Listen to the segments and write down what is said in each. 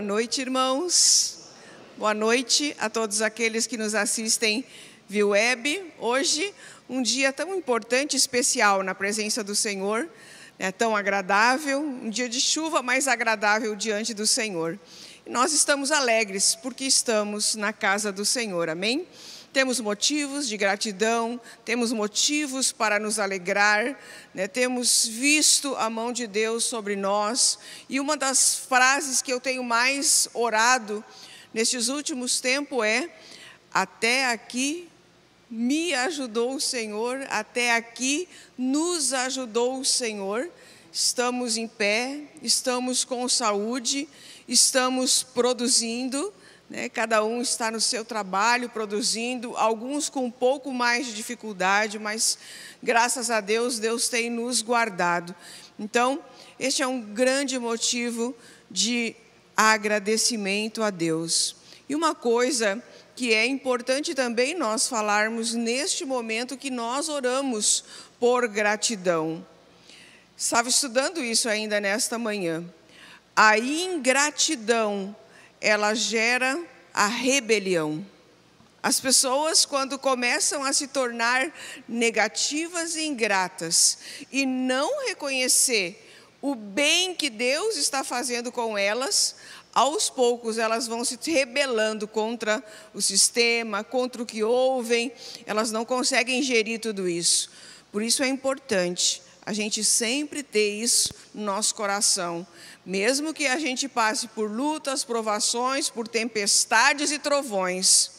Boa noite, irmãos. Boa noite a todos aqueles que nos assistem via web. Hoje, um dia tão importante e especial na presença do Senhor, tão agradável, um dia de chuva, mas agradável diante do Senhor. E nós estamos alegres porque estamos na casa do Senhor, amém? Temos motivos de gratidão, temos motivos para nos alegrar, temos visto a mão de Deus sobre nós. E uma das frases que eu tenho mais orado nestes últimos tempos é: até aqui me ajudou o Senhor, até aqui nos ajudou o Senhor. Estamos em pé, estamos com saúde, estamos produzindo. Cada um está no seu trabalho, produzindo, alguns com um pouco mais de dificuldade, mas graças a Deus, Deus tem nos guardado. Então, este é um grande motivo de agradecimento a Deus. E uma coisa que é importante também nós falarmos neste momento que nós oramos por gratidão. Estava estudando isso ainda nesta manhã. A ingratidão, ela gera a rebelião. As pessoas, quando começam a se tornar negativas e ingratas e não reconhecer o bem que Deus está fazendo com elas, aos poucos elas vão se rebelando contra o sistema, contra o que ouvem, elas não conseguem gerir tudo isso. Por isso é importante a gente sempre ter isso no nosso coração. Mesmo que a gente passe por lutas, provações, por tempestades e trovões,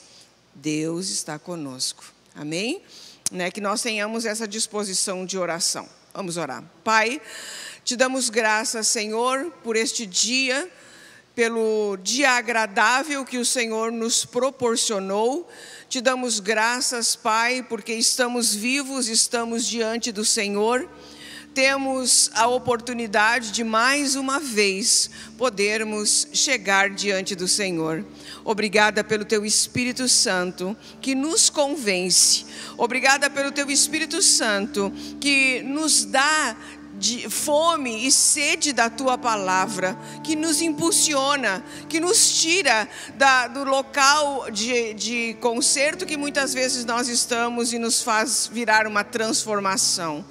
Deus está conosco. Amém? Que nós tenhamos essa disposição de oração. Vamos orar. Pai, te damos graças, Senhor, por este dia, pelo dia agradável que o Senhor nos proporcionou. Te damos graças, Pai, porque estamos vivos, estamos diante do Senhor. Temos a oportunidade de mais uma vez podermos chegar diante do Senhor. Obrigada pelo Teu Espírito Santo que nos convence. Obrigada pelo Teu Espírito Santo que nos dá de fome e sede da Tua palavra, que nos impulsiona, que nos tira do local de conserto que muitas vezes nós estamos e nos faz virar uma transformação.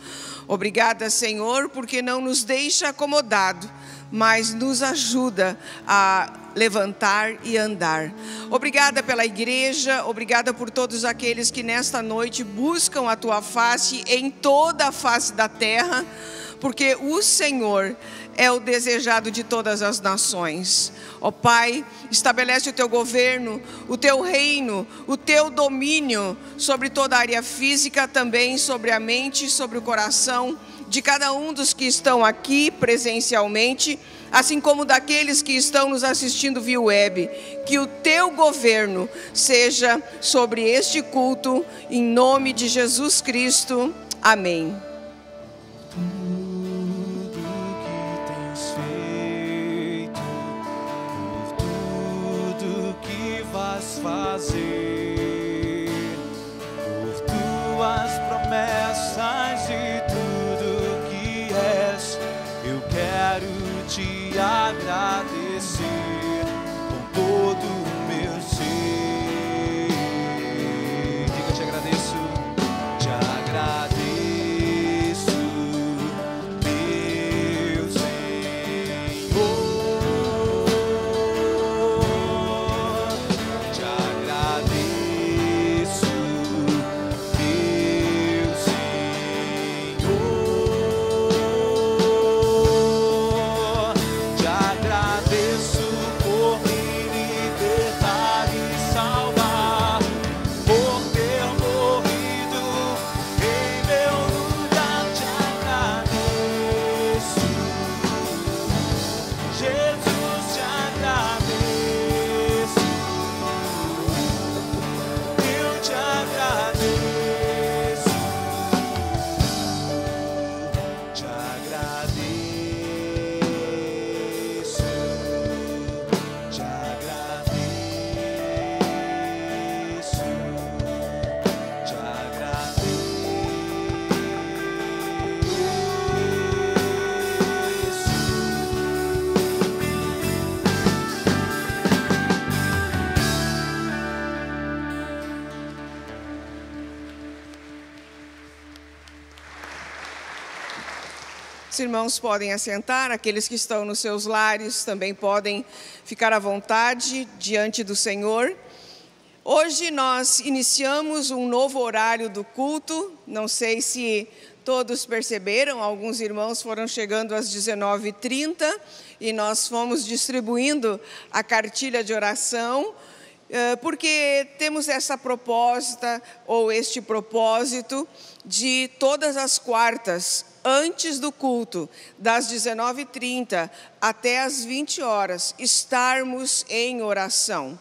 Obrigada, Senhor, porque não nos deixa acomodado, mas nos ajuda a levantar e andar. Obrigada pela igreja, obrigada por todos aqueles que nesta noite buscam a Tua face em toda a face da terra, porque o Senhor é o desejado de todas as nações. Ó Pai, estabelece o Teu governo, o Teu reino, o Teu domínio sobre toda a área física, também sobre a mente, sobre o coração de cada um dos que estão aqui presencialmente, assim como daqueles que estão nos assistindo via web. Que o Teu governo seja sobre este culto, em nome de Jesus Cristo. Amém. Fazer por Tuas promessas e tudo que és, eu quero Te agradecer com todo o meu ser. Diga: te agradeço, te agradeço, meu Senhor. Por irmãos podem assentar, aqueles que estão nos seus lares também podem ficar à vontade diante do Senhor. Hoje nós iniciamos um novo horário do culto, não sei se todos perceberam, alguns irmãos foram chegando às 19h30 e nós fomos distribuindo a cartilha de oração, porque temos essa proposta, ou este propósito, de todas as quartas, antes do culto, das 19h30 até as 20 horas, estarmos em oração.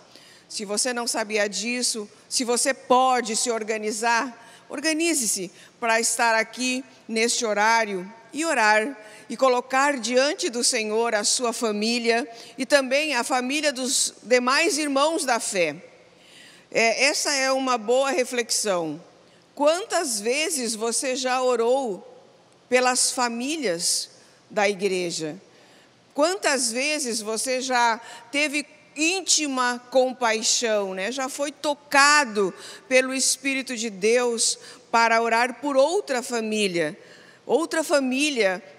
Se você não sabia disso, se você pode se organizar, organize-se para estar aqui neste horário e orar e colocar diante do Senhor a sua família e também a família dos demais irmãos da fé. Essa é uma boa reflexão. Quantas vezes você já orou pelas famílias da igreja? Quantas vezes você já teve íntima compaixão, né? Já foi tocado pelo Espírito de Deus para orar por outra família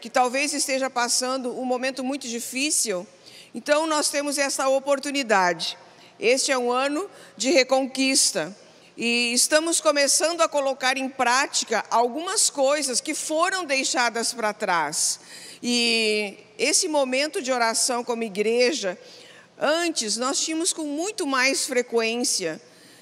que talvez esteja passando um momento muito difícil? Então nós temos essa oportunidade. Este é um ano de reconquista e estamos começando a colocar em prática algumas coisas que foram deixadas para trás. E esse momento de oração como igreja, antes nós tínhamos com muito mais frequência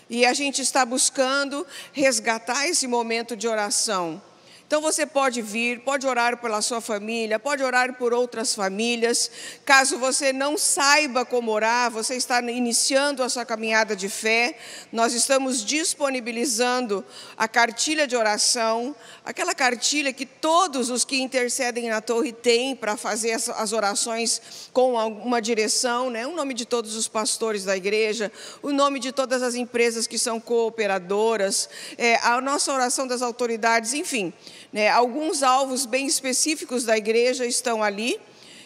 e a gente está buscando resgatar esse momento de oração. Então você pode vir, pode orar pela sua família, pode orar por outras famílias. Caso você não saiba como orar, você está iniciando a sua caminhada de fé, nós estamos disponibilizando a cartilha de oração, aquela cartilha que todos os que intercedem na torre têm para fazer as orações com uma direção, né? O nome de todos os pastores da igreja, o nome de todas as empresas que são cooperadoras, a nossa oração das autoridades, enfim. Alguns alvos bem específicos da igreja estão ali,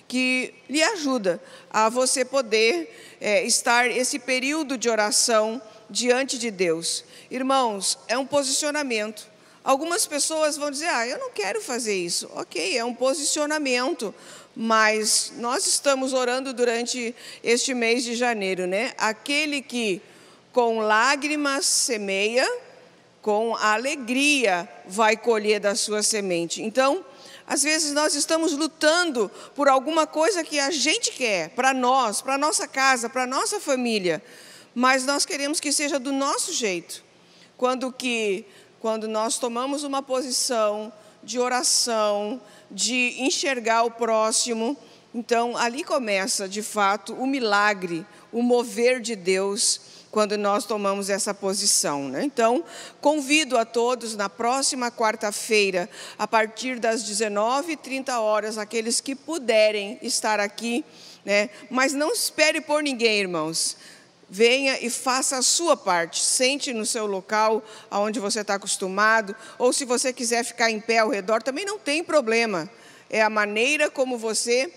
que lhe ajuda a você poder estar esse período de oração diante de Deus. Irmãos, é um posicionamento. Algumas pessoas vão dizer, eu não quero fazer isso. Ok, é um posicionamento, mas nós estamos orando durante este mês de janeiro, né? Aquele que com lágrimas semeia, com a alegria vai colher da sua semente. Então, às vezes nós estamos lutando por alguma coisa que a gente quer, para nós, para a nossa casa, para a nossa família, mas nós queremos que seja do nosso jeito. Quando nós tomamos uma posição de oração, de enxergar o próximo, então ali começa, de fato, o milagre, o mover de Deus, quando nós tomamos essa posição, né? Então, convido a todos, na próxima quarta-feira, a partir das 19h30, aqueles que puderem estar aqui, né? Mas não espere por ninguém, irmãos. Venha e faça a sua parte, sente no seu local, onde você está acostumado, ou se você quiser ficar em pé ao redor, também não tem problema. É a maneira como você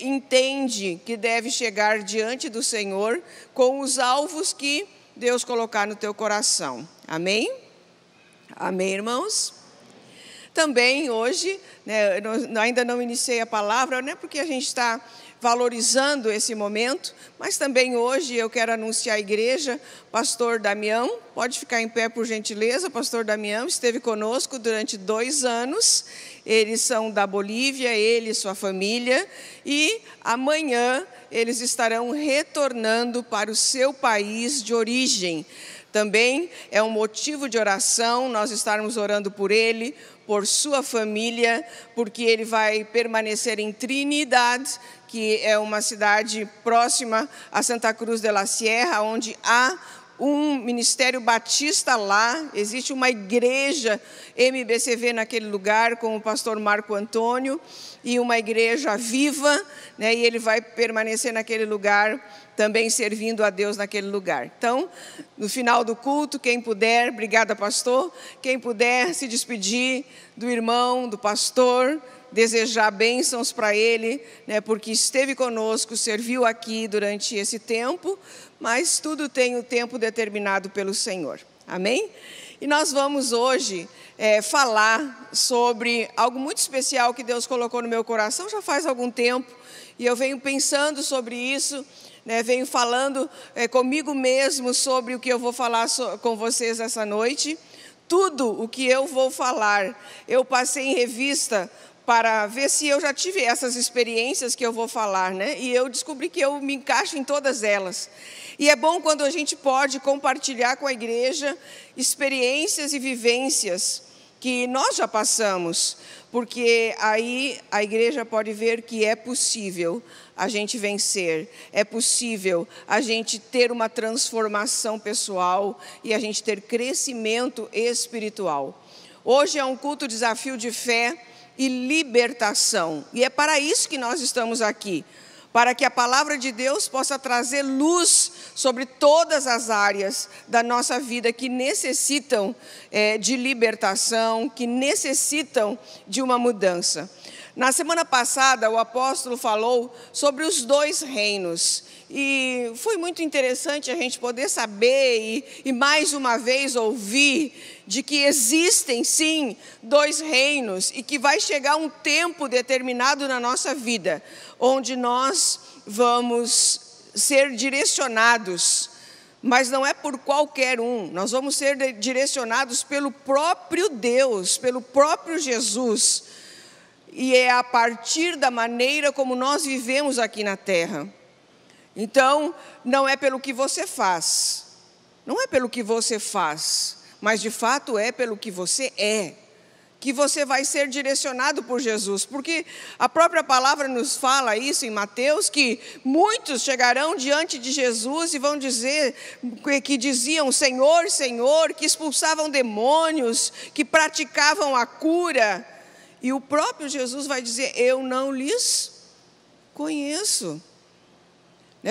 entende que deve chegar diante do Senhor com os alvos que Deus colocar no teu coração. Amém? Amém, irmãos? Também hoje, né, ainda não iniciei a palavra, né, porque a gente está valorizando esse momento, mas também hoje eu quero anunciar a igreja, pastor Damião, pode ficar em pé por gentileza, pastor Damião esteve conosco durante 2 anos, eles são da Bolívia, ele e sua família, e amanhã eles estarão retornando para o seu país de origem. Também é um motivo de oração nós estarmos orando por ele, por sua família, porque ele vai permanecer em Trinidad, que é uma cidade próxima a Santa Cruz de la Sierra, onde há um ministério batista lá, existe uma igreja MBCV naquele lugar, com o pastor Marco Antônio, e uma igreja viva, né, e ele vai permanecer naquele lugar, também servindo a Deus naquele lugar. Então, no final do culto, quem puder, obrigada pastor, quem puder se despedir do irmão, do pastor, desejar bênçãos para ele, né, porque esteve conosco, serviu aqui durante esse tempo, mas tudo tem o tempo determinado pelo Senhor. Amém? E nós vamos hoje falar sobre algo muito especial que Deus colocou no meu coração já faz algum tempo, e eu venho pensando sobre isso, né, venho falando comigo mesmo sobre o que eu vou falar com vocês essa noite. Tudo o que eu vou falar, eu passei em revista para ver se eu já tive essas experiências que eu vou falar, né? E eu descobri que eu me encaixo em todas elas. E é bom quando a gente pode compartilhar com a igreja experiências e vivências que nós já passamos, porque aí a igreja pode ver que é possível a gente vencer, é possível a gente ter uma transformação pessoal e a gente ter crescimento espiritual. Hoje é um culto desafio de fé e libertação, e é para isso que nós estamos aqui, para que a palavra de Deus possa trazer luz sobre todas as áreas da nossa vida que necessitam de libertação, que necessitam de uma mudança. Na semana passada, o apóstolo falou sobre os 2 reinos, e foi muito interessante a gente poder saber e mais uma vez ouvir de que existem sim 2 reinos e que vai chegar um tempo determinado na nossa vida, onde nós vamos ser direcionados, mas não é por qualquer um, nós vamos ser direcionados pelo próprio Deus, pelo próprio Jesus, e é a partir da maneira como nós vivemos aqui na terra. Então, não é pelo que você faz, não é pelo que você faz, mas de fato é pelo que você é, que você vai ser direcionado por Jesus, porque a própria palavra nos fala isso em Mateus, que muitos chegarão diante de Jesus e vão dizer, que diziam Senhor, Senhor, que expulsavam demônios, que praticavam a cura, e o próprio Jesus vai dizer, eu não lhes conheço.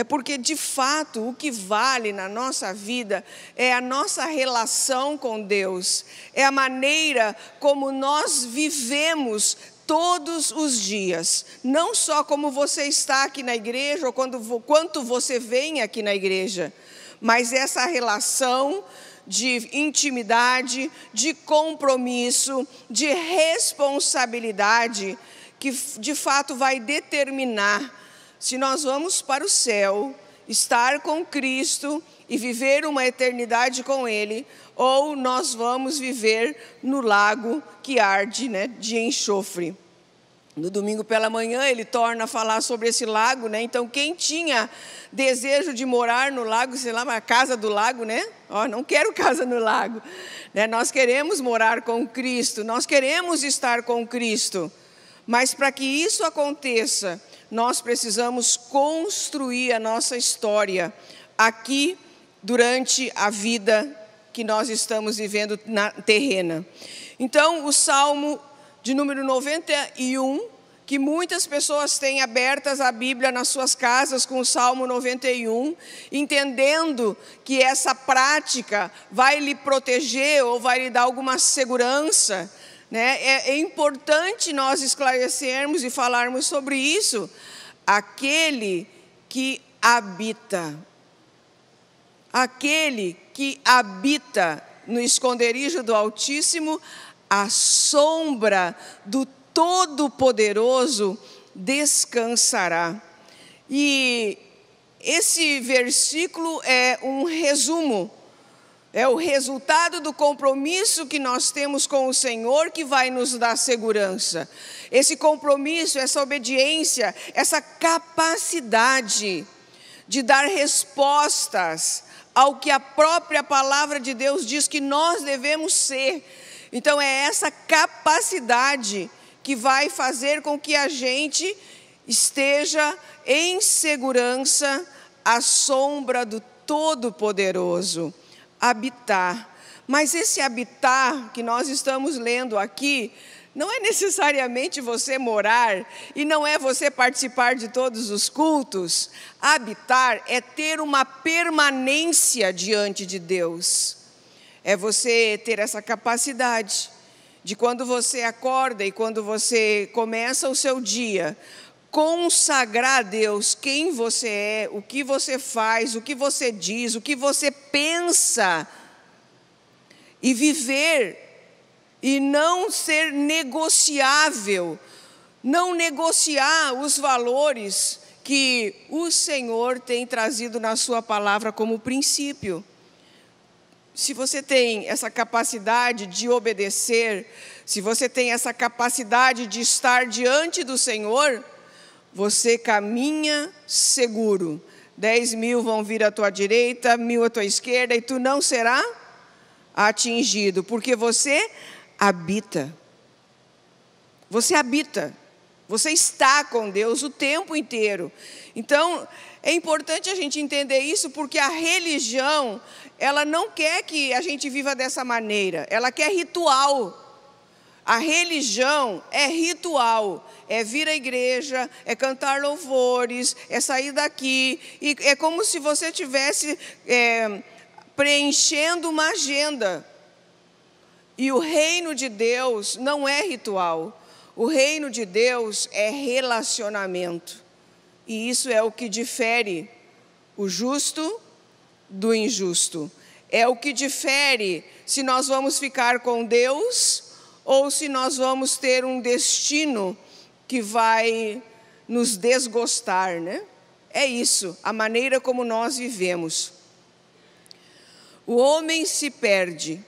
Porque de fato o que vale na nossa vida é a nossa relação com Deus, é a maneira como nós vivemos todos os dias, não só como você está aqui na igreja ou quanto você vem aqui na igreja, mas essa relação de intimidade, de compromisso, de responsabilidade, que de fato vai determinar se nós vamos para o céu, estar com Cristo e viver uma eternidade com Ele, ou nós vamos viver no lago que arde, de enxofre. No domingo pela manhã ele torna a falar sobre esse lago, Então quem tinha desejo de morar no lago, sei lá, uma casa do lago, não quero casa no lago, Nós queremos morar com Cristo, nós queremos estar com Cristo, mas para que isso aconteça, nós precisamos construir a nossa história aqui durante a vida que nós estamos vivendo na terrena. Então, o Salmo de número 91, que muitas pessoas têm abertas a Bíblia nas suas casas com o Salmo 91, entendendo que essa prática vai lhe proteger ou vai lhe dar alguma segurança, É importante nós esclarecermos e falarmos sobre isso. Aquele que habita no esconderijo do Altíssimo, à sombra do Todo-Poderoso descansará. E esse versículo é um resumo, é o resultado do compromisso que nós temos com o Senhor que vai nos dar segurança. Esse compromisso, essa obediência, essa capacidade de dar respostas ao que a própria palavra de Deus diz que nós devemos ser. Então é essa capacidade que vai fazer com que a gente esteja em segurança à sombra do Todo-Poderoso. Habitar. Mas esse habitar que nós estamos lendo aqui, não é necessariamente você morar e não é você participar de todos os cultos. Habitar é ter uma permanência diante de Deus. É você ter essa capacidade de quando você acorda e quando você começa o seu dia, consagrar a Deus quem você é, o que você faz, o que você diz, o que você pensa. e viver e não ser negociável, não negociar os valores que o Senhor tem trazido na sua palavra como princípio. Se você tem essa capacidade de obedecer, se você tem essa capacidade de estar diante do Senhor, você caminha seguro. 10.000 vão vir à tua direita, 1.000 à tua esquerda, e tu não será atingido, porque você habita. Você habita. Você está com Deus o tempo inteiro. Então, é importante a gente entender isso, porque a religião, ela não quer que a gente viva dessa maneira. Ela quer ritual. A religião é ritual. É vir à igreja, é cantar louvores, é sair daqui. E é como se você estivesse preenchendo uma agenda. E o reino de Deus não é ritual. O reino de Deus é relacionamento. E isso é o que difere o justo do injusto. É o que difere se nós vamos ficar com Deus ou se nós vamos ter um destino que vai nos desgostar, né? É isso, a maneira como nós vivemos. O homem se perde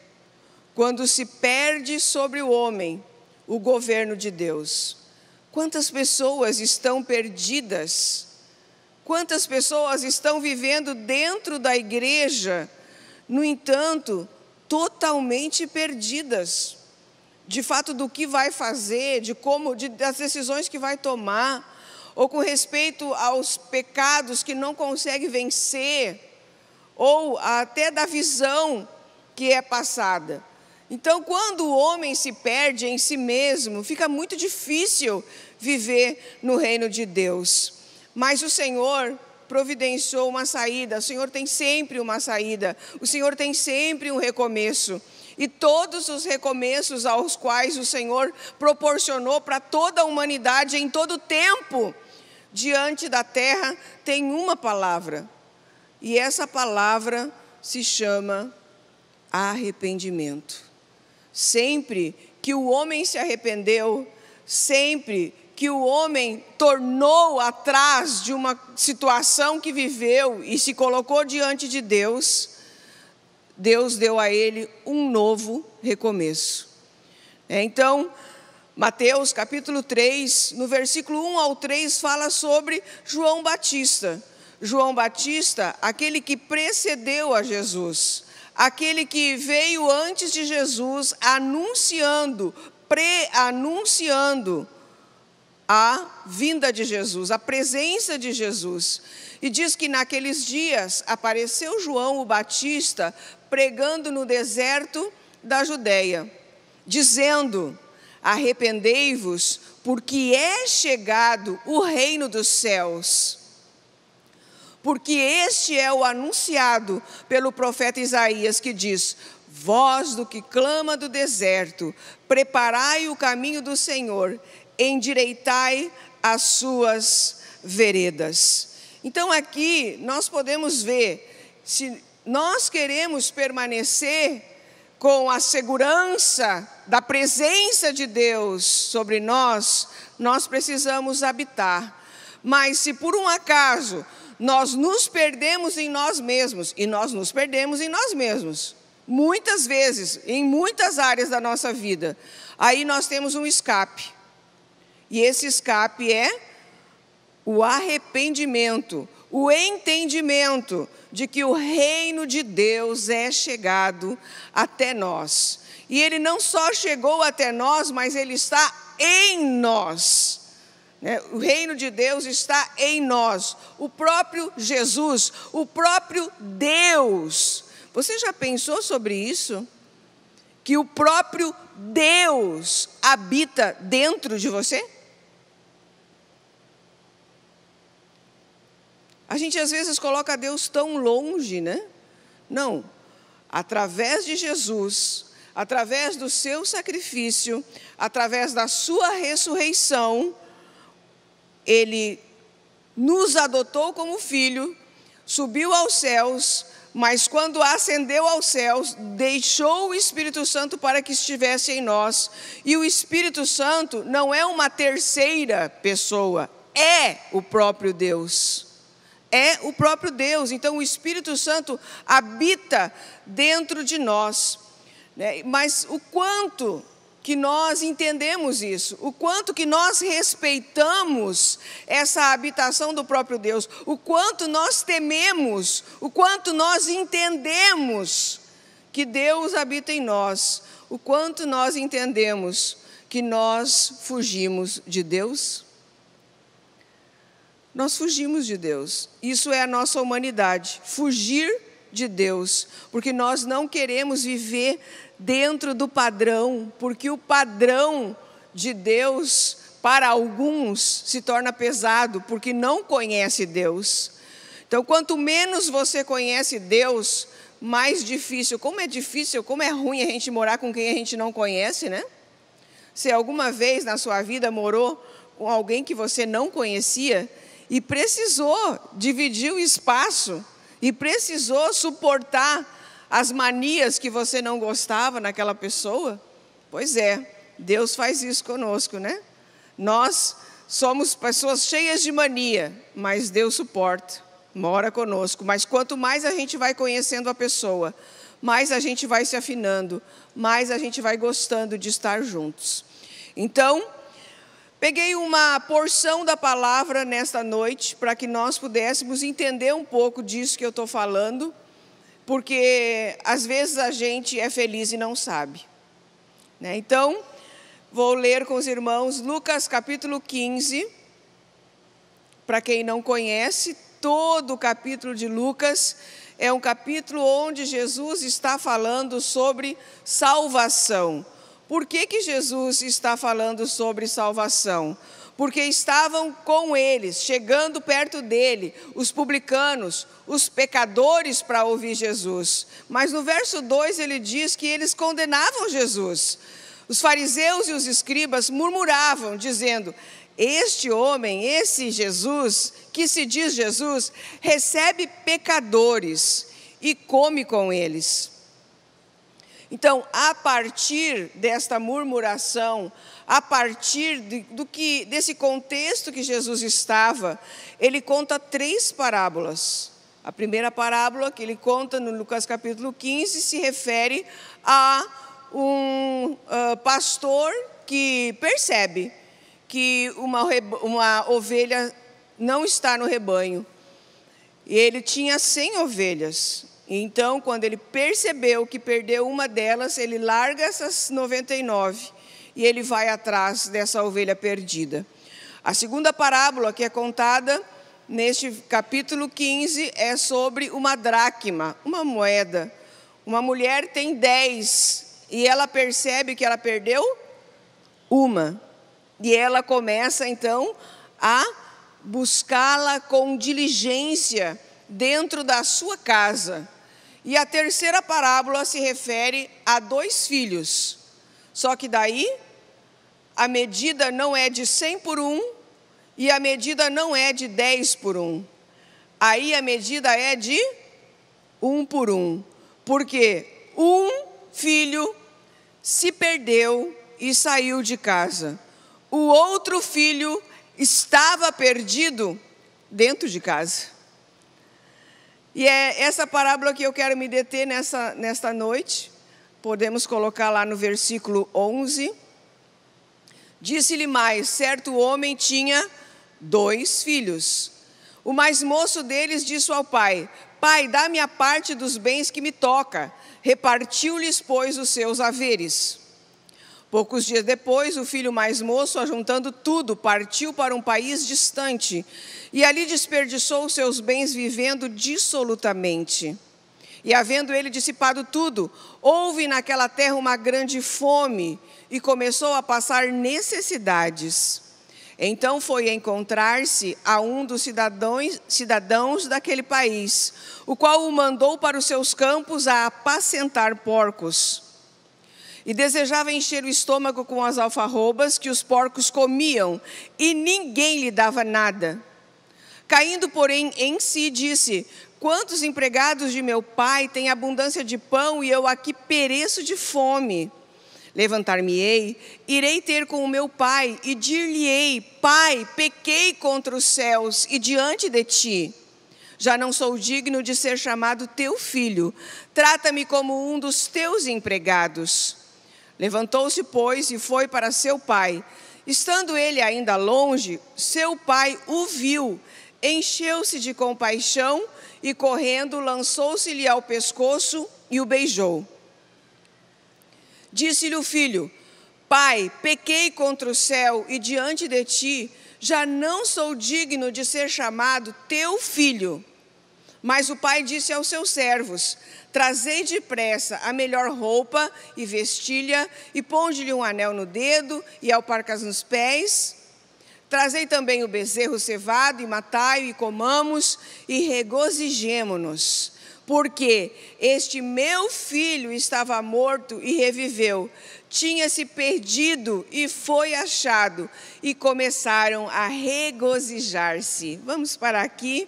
quando se perde sobre o homem o governo de Deus. Quantas pessoas estão perdidas? Quantas pessoas estão vivendo dentro da igreja, no entanto, totalmente perdidas? De fato, do que vai fazer, das decisões que vai tomar, ou com respeito aos pecados que não consegue vencer, ou até da visão que é passada. Então, quando o homem se perde em si mesmo, fica muito difícil viver no reino de Deus. Mas o Senhor providenciou uma saída, o Senhor tem sempre uma saída, o Senhor tem sempre um recomeço. E todos os recomeços aos quais o Senhor proporcionou para toda a humanidade em todo o tempo, diante da terra, tem uma palavra. E essa palavra se chama arrependimento. Sempre que o homem se arrependeu, sempre que o homem tornou atrás de uma situação que viveu e se colocou diante de Deus, Deus deu a ele um novo recomeço. Então, Mateus capítulo 3, no versículo 1 ao 3, fala sobre João Batista. João Batista, aquele que precedeu a Jesus, aquele que veio antes de Jesus, pré-anunciando a vinda de Jesus, a presença de Jesus. E diz que naqueles dias apareceu João o Batista pregando no deserto da Judeia, dizendo: arrependei-vos, porque é chegado o reino dos céus. Porque este é o anunciado pelo profeta Isaías, que diz: voz do que clama do deserto, preparai o caminho do Senhor, endireitai as suas veredas. Então aqui nós podemos ver, se nós queremos permanecer com a segurança da presença de Deus sobre nós, nós precisamos habitar. Mas se por um acaso nós nos perdemos em nós mesmos, e nós nos perdemos em nós mesmos, muitas vezes, em muitas áreas da nossa vida, aí nós temos um escape. E esse escape é o arrependimento, o entendimento de que o reino de Deus é chegado até nós. E ele não só chegou até nós, mas ele está em nós. O reino de Deus está em nós. O próprio Jesus, o próprio Deus. Você já pensou sobre isso? Que o próprio Deus habita dentro de você? A gente às vezes coloca Deus tão longe, né? Não. Através de Jesus, através do seu sacrifício, através da sua ressurreição, Ele nos adotou como filho, subiu aos céus mas quando ascendeu aos céus, deixou o Espírito Santo para que estivesse em nós. E o Espírito Santo não é uma terceira pessoa, é o próprio Deus. É o próprio Deus. Então o Espírito Santo habita dentro de nós, né? Mas o quanto que nós entendemos isso, o quanto que nós respeitamos essa habitação do próprio Deus, o quanto nós tememos, o quanto nós entendemos que Deus habita em nós, o quanto nós entendemos que nós fugimos de Deus. Nós fugimos de Deus. Isso é a nossa humanidade, fugir de Deus, porque nós não queremos viver dentro do padrão, porque o padrão de Deus, para alguns, se torna pesado, porque não conhece Deus. Então, quanto menos você conhece Deus, mais difícil. Como é difícil, como é ruim a gente morar com quem a gente não conhece, né? Se alguma vez na sua vida morou com alguém que você não conhecia e precisou dividir o espaço, e precisou suportar as manias que você não gostava naquela pessoa? Pois é, Deus faz isso conosco, né? Nós somos pessoas cheias de mania, mas Deus suporta, mora conosco. Mas quanto mais a gente vai conhecendo a pessoa, mais a gente vai se afinando, mais a gente vai gostando de estar juntos. Então, peguei uma porção da palavra nesta noite para que nós pudéssemos entender um pouco disso que eu estou falando, porque às vezes a gente é feliz e não sabe, né? Então, vou ler com os irmãos Lucas capítulo 15. Para quem não conhece, todo o capítulo de Lucas é um capítulo onde Jesus está falando sobre salvação. Por que Jesus está falando sobre salvação? Porque estavam com eles, chegando perto dele, os publicanos, os pecadores para ouvir Jesus. Mas no verso 2 ele diz que eles condenavam Jesus. Os fariseus e os escribas murmuravam, dizendo: este homem, esse Jesus, que se diz Jesus, recebe pecadores e come com eles. Então, a partir desta murmuração, a partir desse contexto que Jesus estava, ele conta 3 parábolas. A primeira parábola que ele conta no Lucas capítulo 15 se refere a um pastor que percebe que uma ovelha não está no rebanho. E ele tinha 100 ovelhas. Então, quando ele percebeu que perdeu uma delas, ele larga essas 99 e ele vai atrás dessa ovelha perdida. A segunda parábola que é contada neste capítulo 15 é sobre uma dracma, uma moeda. Uma mulher tem 10 e ela percebe que ela perdeu uma. E ela começa, então, a buscá-la com diligência dentro da sua casa. E a terceira parábola se refere a 2 filhos. Só que daí, a medida não é de 100 por 1 e a medida não é de 10 por 1. Aí a medida é de 1 por 1. Porque um filho se perdeu e saiu de casa. O outro filho estava perdido dentro de casa. E é essa parábola que eu quero me deter nesta noite. Podemos colocar lá no versículo 11. Disse-lhe mais: certo homem tinha 2 filhos. O mais moço deles disse ao pai: pai, dá-me a parte dos bens que me toca. Repartiu-lhes, pois, os seus haveres. Poucos dias depois, o filho mais moço, ajuntando tudo, partiu para um país distante e ali desperdiçou os seus bens vivendo dissolutamente. E havendo ele dissipado tudo, houve naquela terra uma grande fome e começou a passar necessidades. Então foi encontrar-se a um dos cidadãos daquele país, o qual o mandou para os seus campos a apacentar porcos. E desejava encher o estômago com as alfarrobas que os porcos comiam, e ninguém lhe dava nada. Caindo, porém, em si, disse: Quantos empregados de meu pai têm abundância de pão e eu aqui pereço de fome? Levantar-me-ei, irei ter com o meu pai e dir-lhe-ei: Pai, pequei contra os céus e diante de ti. Já não sou digno de ser chamado teu filho. Trata-me como um dos teus empregados. Levantou-se, pois, e foi para seu pai. Estando ele ainda longe, seu pai o viu, encheu-se de compaixão e, correndo, lançou-se-lhe ao pescoço e o beijou. Disse-lhe o filho: Pai, pequei contra o céu e diante de ti, já não sou digno de ser chamado teu filho. Mas o pai disse aos seus servos: Trazei depressa a melhor roupa e vestilha, e ponde-lhe um anel no dedo e alparcas nos pés. Trazei também o bezerro cevado, e matai-o, e comamos, e regozijemo-nos. Porque este meu filho estava morto e reviveu, tinha-se perdido e foi achado, e começaram a regozijar-se. Vamos parar aqui,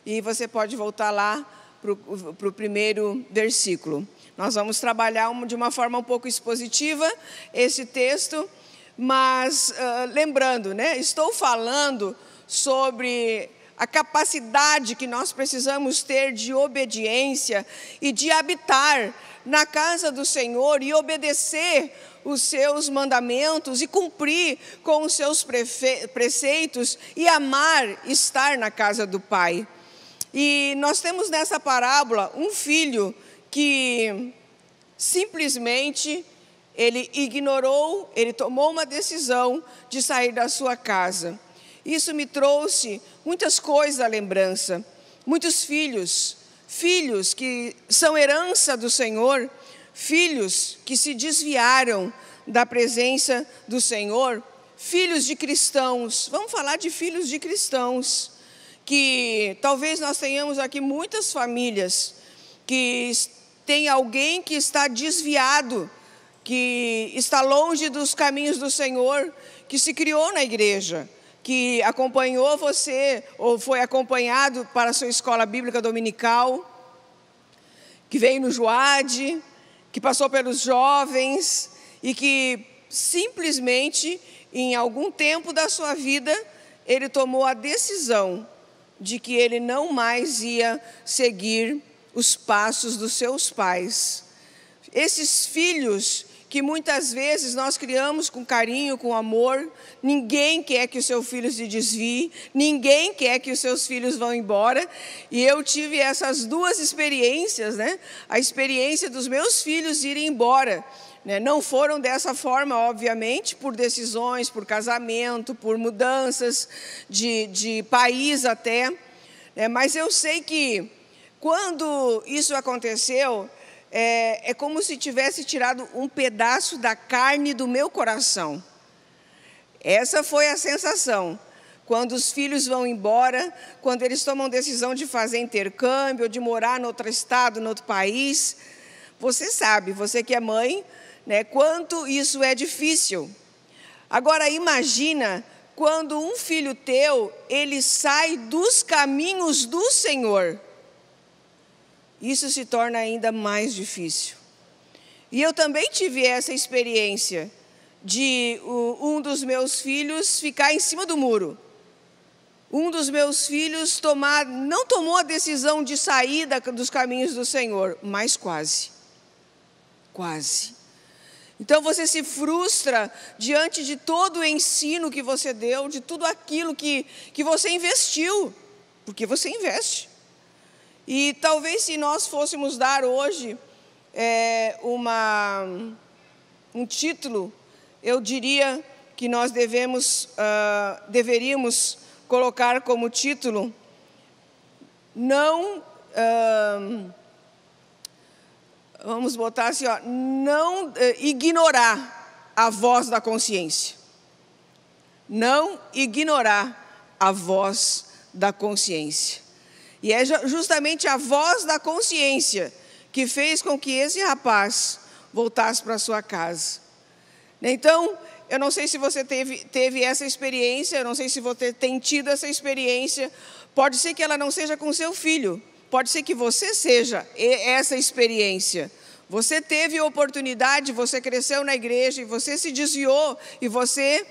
e você pode voltar lá para o primeiro versículo. Nós vamos trabalhar de uma forma um pouco expositiva esse texto, mas lembrando, né, estou falando sobre a capacidade que nós precisamos ter de obediência e de habitar na casa do Senhor e obedecer os seus mandamentos e cumprir com os seus preceitos e amar estar na casa do Pai. E nós temos nessa parábola um filho que simplesmente ele ignorou, ele tomou uma decisão de sair da sua casa. Isso me trouxe muitas coisas à lembrança. Muitos filhos que são herança do Senhor, filhos que se desviaram da presença do Senhor, filhos de cristãos. Vamos falar de filhos de cristãos, que talvez nós tenhamos aqui muitas famílias que tem alguém que está desviado, que está longe dos caminhos do Senhor, que se criou na igreja, que acompanhou você ou foi acompanhado para a sua escola bíblica dominical, que veio no Joade, que passou pelos jovens e que simplesmente em algum tempo da sua vida ele tomou a decisão de que ele não mais ia seguir os passos dos seus pais. Esses filhos que muitas vezes nós criamos com carinho, com amor, ninguém quer que o seu filho se desvie, ninguém quer que os seus filhos vão embora, e eu tive essas duas experiências, né? A experiência dos meus filhos irem embora, né? Não foram dessa forma, obviamente, por decisões, por casamento, por mudanças de país até, né? Mas eu sei que quando isso aconteceu, é como se tivesse tirado um pedaço da carne do meu coração. Essa foi a sensação. Quando os filhos vão embora, quando eles tomam decisão de fazer intercâmbio, de morar em outro estado, em outro país, você sabe, você que é mãe, né, quanto isso é difícil. Agora imagina quando um filho teu, ele sai dos caminhos do Senhor. Isso se torna ainda mais difícil. E eu também tive essa experiência de um dos meus filhos ficar em cima do muro. Um dos meus filhos não tomou a decisão de sair dos caminhos do Senhor, mas quase. Quase. Então você se frustra diante de todo o ensino que você deu, de tudo aquilo que você investiu, porque você investe. E talvez se nós fôssemos dar hoje um título, eu diria que nós deveríamos colocar como título, vamos botar assim, não ignorar a voz da consciência. Não ignorar a voz da consciência. E é justamente a voz da consciência que fez com que esse rapaz voltasse para sua casa. Então, eu não sei se você teve essa experiência, eu não sei se você tem tido essa experiência. Pode ser que ela não seja com seu filho, pode ser que você seja essa experiência. Você teve a oportunidade, você cresceu na igreja, e você se desviou, e você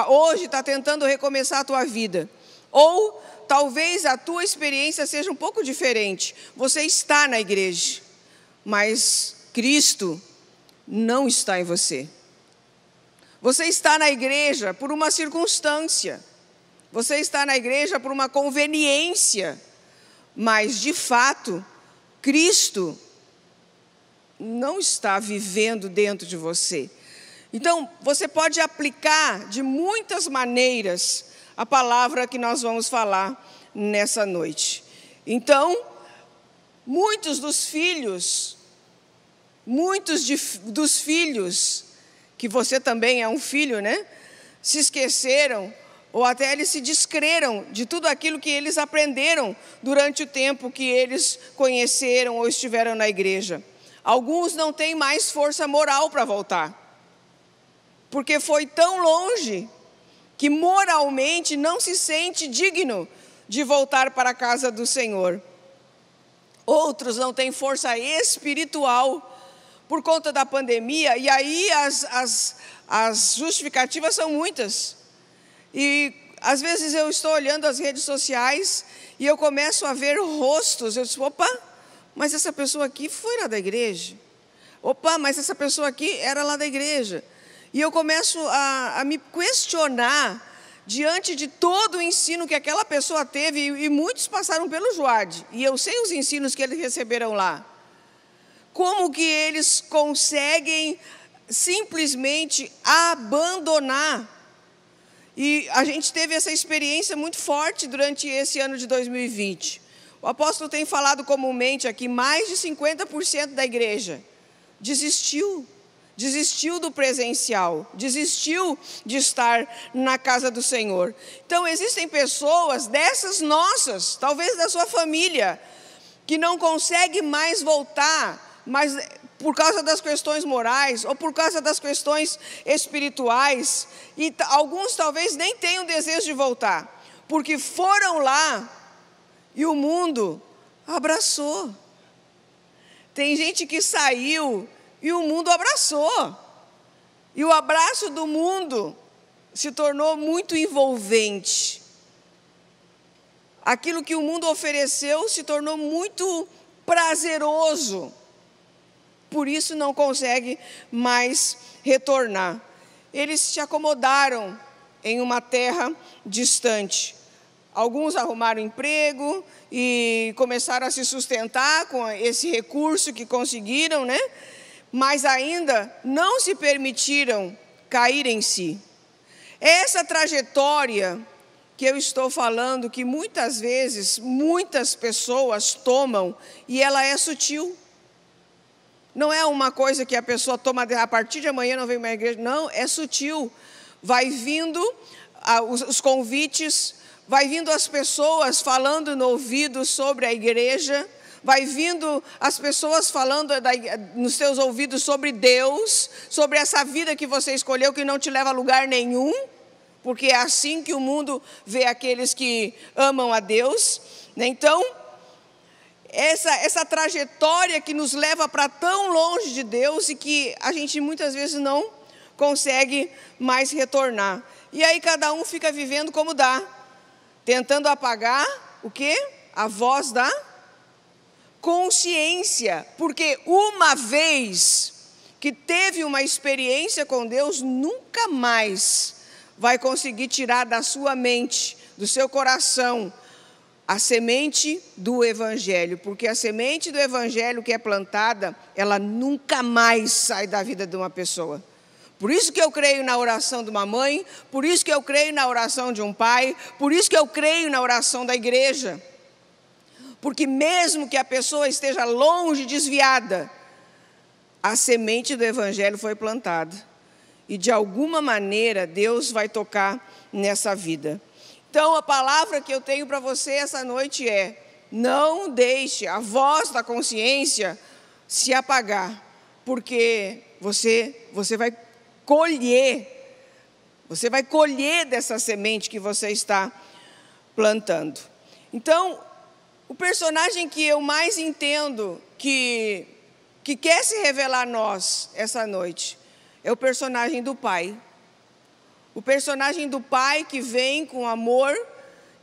hoje está tentando recomeçar a tua vida. Ou talvez a tua experiência seja um pouco diferente. Você está na igreja, mas Cristo não está em você. Você está na igreja por uma circunstância. Você está na igreja por uma conveniência. Mas, de fato, Cristo não está vivendo dentro de você. Então, você pode aplicar de muitas maneiras a palavra que nós vamos falar nessa noite. Então, muitos dos filhos, que você também é um filho, né? Se esqueceram, ou até eles se descreram de tudo aquilo que eles aprenderam durante o tempo que eles conheceram ou estiveram na igreja. Alguns não têm mais força moral para voltar, porque foi tão longe que moralmente não se sente digno de voltar para a casa do Senhor. Outros não têm força espiritual por conta da pandemia, e aí as justificativas são muitas. E às vezes eu estou olhando as redes sociais e eu começo a ver rostos. Eu digo, opa, mas essa pessoa aqui foi lá da igreja. Opa, mas essa pessoa aqui era lá da igreja. E eu começo a me questionar diante de todo o ensino que aquela pessoa teve, e muitos passaram pelo Joad, e eu sei os ensinos que eles receberam lá. Como que eles conseguem simplesmente abandonar? E a gente teve essa experiência muito forte durante esse ano de 2020. O apóstolo tem falado comumente aqui, mais de 50% da igreja desistiu do presencial, desistiu de estar na casa do Senhor. Então, existem pessoas dessas nossas, talvez da sua família, que não consegue mais voltar, mas por causa das questões morais, ou por causa das questões espirituais, e alguns talvez nem tenham desejo de voltar, porque foram lá e o mundo abraçou. Tem gente que saiu e o mundo abraçou, e o abraço do mundo se tornou muito envolvente. Aquilo que o mundo ofereceu se tornou muito prazeroso, por isso não consegue mais retornar. Eles se acomodaram em uma terra distante. Alguns arrumaram emprego e começaram a se sustentar com esse recurso que conseguiram, né? Mas ainda não se permitiram cair em si. Essa trajetória que eu estou falando, que muitas vezes, muitas pessoas tomam, e ela é sutil. Não é uma coisa que a pessoa toma, a partir de amanhã não vem mais à igreja. Não, é sutil. Vai vindo os convites, vai vindo as pessoas falando no ouvido sobre a igreja, vai vindo as pessoas falando nos seus ouvidos sobre Deus, sobre essa vida que você escolheu, que não te leva a lugar nenhum, porque é assim que o mundo vê aqueles que amam a Deus. Então, essa trajetória que nos leva para tão longe de Deus e que a gente muitas vezes não consegue mais retornar. E aí cada um fica vivendo como dá, tentando apagar o quê? A voz da consciência, porque uma vez que teve uma experiência com Deus, nunca mais vai conseguir tirar da sua mente, do seu coração, a semente do Evangelho, porque a semente do Evangelho que é plantada, ela nunca mais sai da vida de uma pessoa. Por isso que eu creio na oração de uma mãe, por isso que eu creio na oração de um pai, por isso que eu creio na oração da igreja. Porque mesmo que a pessoa esteja longe, desviada, a semente do Evangelho foi plantada. E de alguma maneira Deus vai tocar nessa vida. Então a palavra que eu tenho para você essa noite é: não deixe a voz da consciência se apagar, porque você vai colher dessa semente que você está plantando. Então, O personagem que eu mais entendo que quer se revelar a nós essa noite é o personagem do pai. O personagem do pai que vem com amor,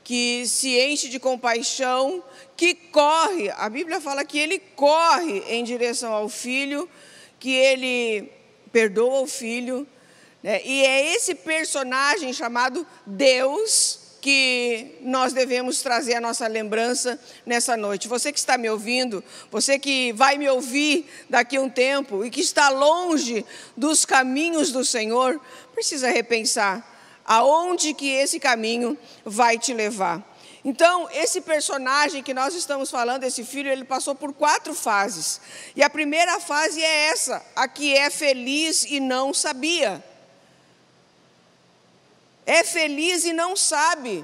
que se enche de compaixão, que corre. A Bíblia fala que ele corre em direção ao filho, que ele perdoa o filho, né? E é esse personagem chamado Deus que nós devemos trazer à nossa lembrança nessa noite. Você que está me ouvindo, você que vai me ouvir daqui a um tempo e que está longe dos caminhos do Senhor, precisa repensar aonde que esse caminho vai te levar. Então, esse personagem que nós estamos falando, esse filho, ele passou por 4 fases. E a primeira fase é essa, a que é feliz e não sabia. É feliz e não sabe,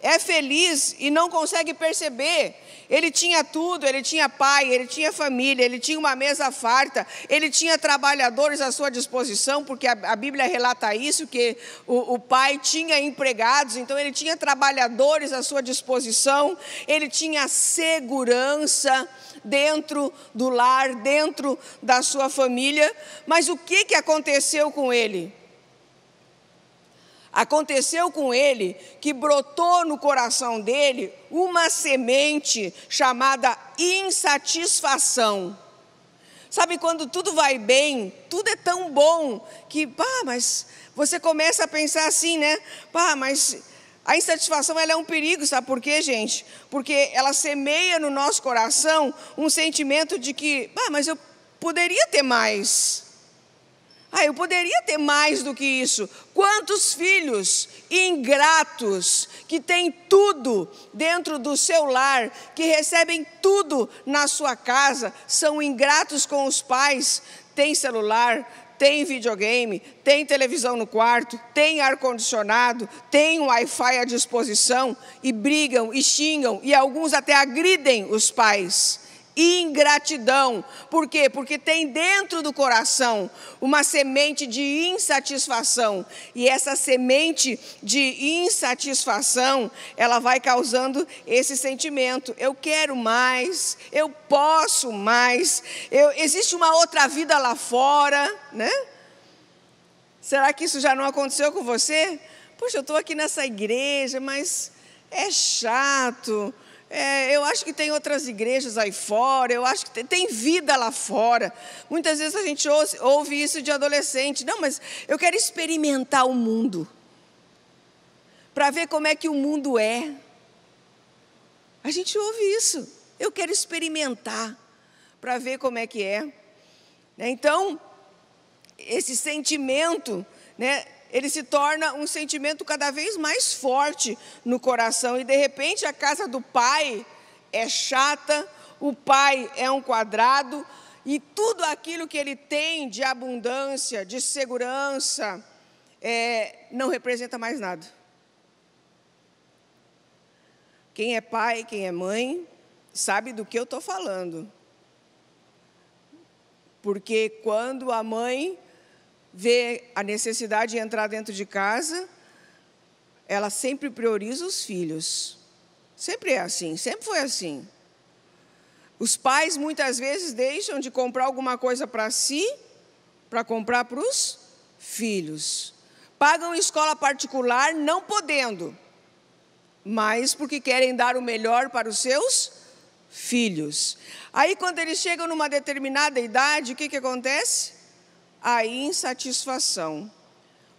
é feliz e não consegue perceber. Ele tinha tudo, ele tinha pai, ele tinha família, ele tinha uma mesa farta, ele tinha trabalhadores à sua disposição, porque a Bíblia relata isso, que o pai tinha empregados, então ele tinha trabalhadores à sua disposição, ele tinha segurança dentro do lar, dentro da sua família. Mas o que aconteceu com ele? Aconteceu com ele que brotou no coração dele uma semente chamada insatisfação. Sabe, quando tudo vai bem, tudo é tão bom que, mas você começa a pensar assim, né? Mas a insatisfação, ela é um perigo, sabe por quê, gente? Porque ela semeia no nosso coração um sentimento de que, mas eu poderia ter mais. Eu poderia ter mais do que isso. Quantos filhos ingratos que têm tudo dentro do seu lar, que recebem tudo na sua casa, são ingratos com os pais, têm celular, tem videogame, tem televisão no quarto, tem ar-condicionado, tem Wi-Fi à disposição e brigam e xingam e alguns até agridem os pais. Ingratidão. Por quê? Porque tem dentro do coração uma semente de insatisfação. E essa semente de insatisfação, ela vai causando esse sentimento. Eu quero mais, eu posso mais, existe uma outra vida lá fora, né? Será que isso já não aconteceu com você? Poxa, eu estou aqui nessa igreja, mas é chato. Eu acho que tem outras igrejas aí fora, eu acho que tem vida lá fora. Muitas vezes a gente ouve isso de adolescente. Não, mas eu quero experimentar o mundo, para ver como é que o mundo é. A gente ouve isso. Eu quero experimentar, para ver como é que é. Então, esse sentimento, né? Ele se torna um sentimento cada vez mais forte no coração. E, de repente, a casa do pai é chata, o pai é um quadrado, e tudo aquilo que ele tem de abundância, de segurança, não representa mais nada. Quem é pai, quem é mãe, sabe do que eu estou falando. Porque quando a mãe vê a necessidade de entrar dentro de casa, ela sempre prioriza os filhos. Sempre é assim, sempre foi assim. Os pais muitas vezes deixam de comprar alguma coisa para si, para comprar para os filhos. Pagam escola particular não podendo, mas porque querem dar o melhor para os seus filhos. Aí quando eles chegam numa determinada idade, o que acontece? A insatisfação.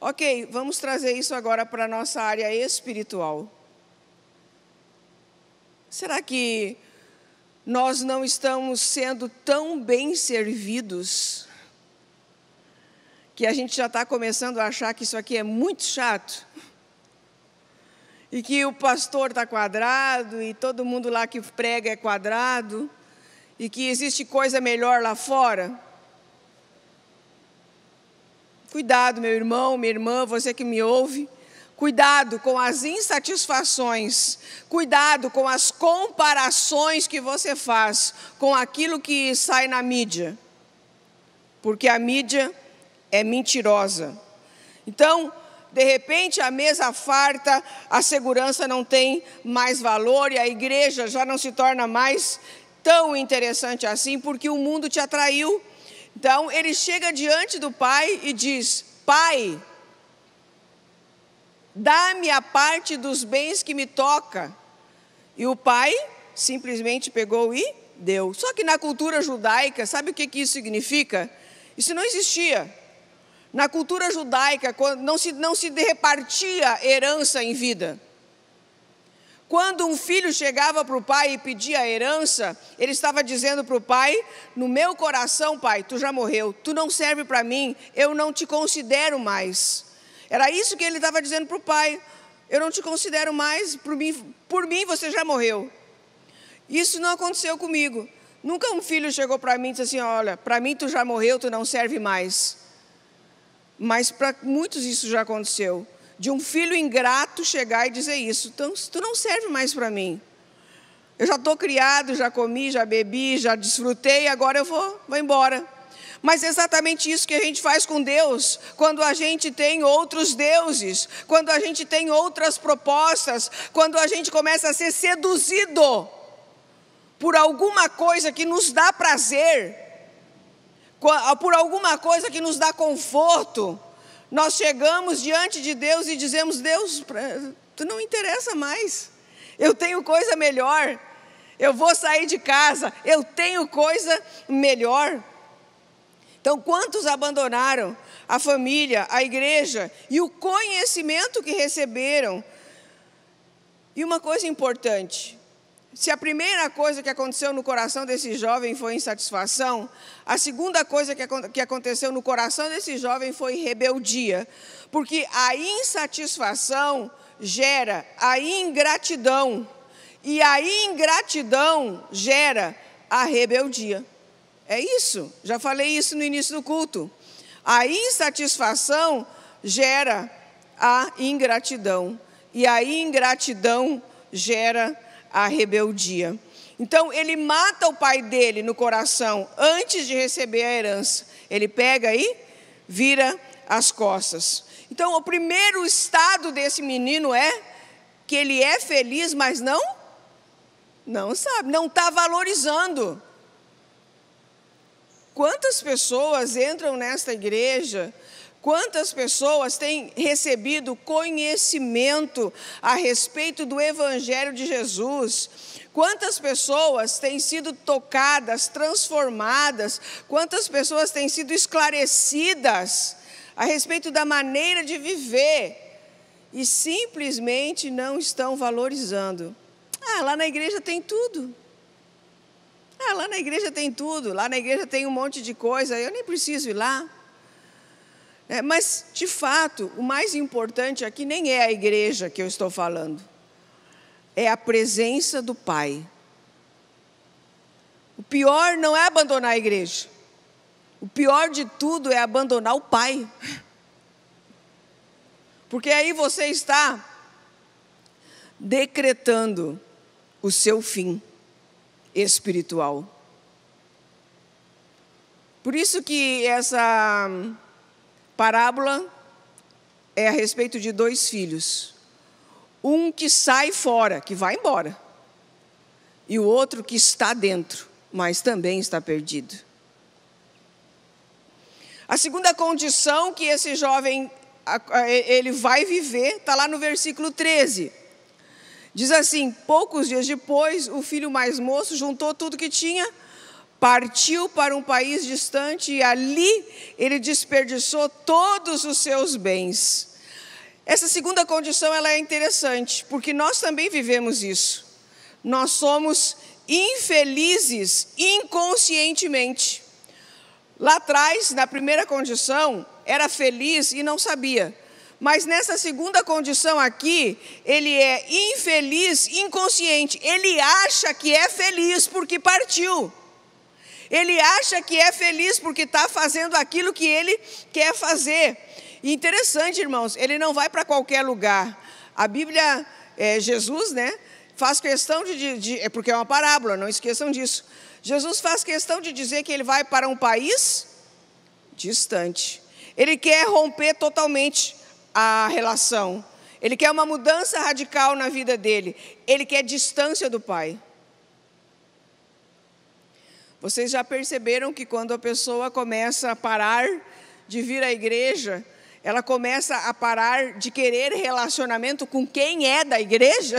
Ok, vamos trazer isso agora para a nossa área espiritual. Será que nós não estamos sendo tão bem servidos que a gente já está começando a achar que isso aqui é muito chato? E que o pastor está quadrado e todo mundo lá que prega é quadrado e que existe coisa melhor lá fora? Cuidado, meu irmão, minha irmã, você que me ouve. Cuidado com as insatisfações. Cuidado com as comparações que você faz com aquilo que sai na mídia. Porque a mídia é mentirosa. Então, De repente, a mesa farta, a segurança não tem mais valor e a igreja já não se torna mais tão interessante assim, porque o mundo te atraiu. Então, ele chega diante do pai e diz: Pai, dá-me a parte dos bens que me toca. E o pai simplesmente pegou e deu. Só que na cultura judaica, sabe o que isso significa? Isso não existia. Na cultura judaica, não se repartia herança em vida. Quando um filho chegava para o pai e pedia a herança, ele estava dizendo para o pai: no meu coração, pai, tu já morreu, tu não serve para mim, eu não te considero mais. Era isso que ele estava dizendo para o pai: eu não te considero mais, por mim você já morreu. Isso não aconteceu comigo. Nunca um filho chegou para mim e disse assim: olha, para mim tu já morreu, tu não serve mais. Mas para muitos isso já aconteceu. De um filho ingrato chegar e dizer isso: então, tu não serve mais para mim. Eu já estou criado, já comi, já bebi, já desfrutei, agora eu vou embora. Mas é exatamente isso que a gente faz com Deus, quando a gente tem outros deuses, quando a gente tem outras propostas, quando a gente começa a ser seduzido por alguma coisa que nos dá prazer, por alguma coisa que nos dá conforto. Nós chegamos diante de Deus e dizemos: Deus, tu não interessa mais, eu tenho coisa melhor, eu vou sair de casa, eu tenho coisa melhor. Então, quantos abandonaram a família, a igreja e o conhecimento que receberam? E uma coisa importante: se a primeira coisa que aconteceu no coração desse jovem foi insatisfação, a segunda coisa que aconteceu no coração desse jovem foi rebeldia. Porque a insatisfação gera a ingratidão. E a ingratidão gera a rebeldia. É isso, já falei isso no início do culto. A insatisfação gera a ingratidão. E a ingratidão gera a rebeldia. Então, ele mata o pai dele no coração antes de receber a herança. Ele pega e vira as costas. Então, o primeiro estado desse menino é que ele é feliz, mas não sabe, não está valorizando. Quantas pessoas entram nesta igreja? Quantas pessoas têm recebido conhecimento a respeito do Evangelho de Jesus? Quantas pessoas têm sido tocadas, transformadas? Quantas pessoas têm sido esclarecidas a respeito da maneira de viver? E simplesmente não estão valorizando. Lá na igreja tem tudo. Lá na igreja tem tudo. Lá na igreja tem um monte de coisa, eu nem preciso ir lá. Mas, de fato, o mais importante aqui nem é a igreja que eu estou falando. É a presença do Pai. O pior não é abandonar a igreja. O pior de tudo é abandonar o Pai. Porque aí você está decretando o seu fim espiritual. Por isso que essa parábola é a respeito de dois filhos. Um que sai fora, que vai embora. E o outro que está dentro, mas também está perdido. A segunda condição que esse jovem ele vai viver está lá no versículo 13. Diz assim: poucos dias depois, o filho mais moço juntou tudo que tinha, partiu para um país distante e ali ele desperdiçou todos os seus bens. Essa segunda condição ela é interessante, porque nós também vivemos isso. Nós somos infelizes inconscientemente. Lá atrás, na primeira condição, era feliz e não sabia. Mas nessa segunda condição aqui, ele é infeliz inconsciente. Ele acha que é feliz porque partiu. Ele acha que é feliz porque está fazendo aquilo que ele quer fazer. E interessante, irmãos, ele não vai para qualquer lugar. A Bíblia, Jesus, faz questão porque é uma parábola, não esqueçam disso. Jesus faz questão de dizer que ele vai para um país distante. Ele quer romper totalmente a relação. Ele quer uma mudança radical na vida dele. Ele quer distância do pai. Vocês já perceberam que quando a pessoa começa a parar de vir à igreja, ela começa a parar de querer relacionamento com quem é da igreja?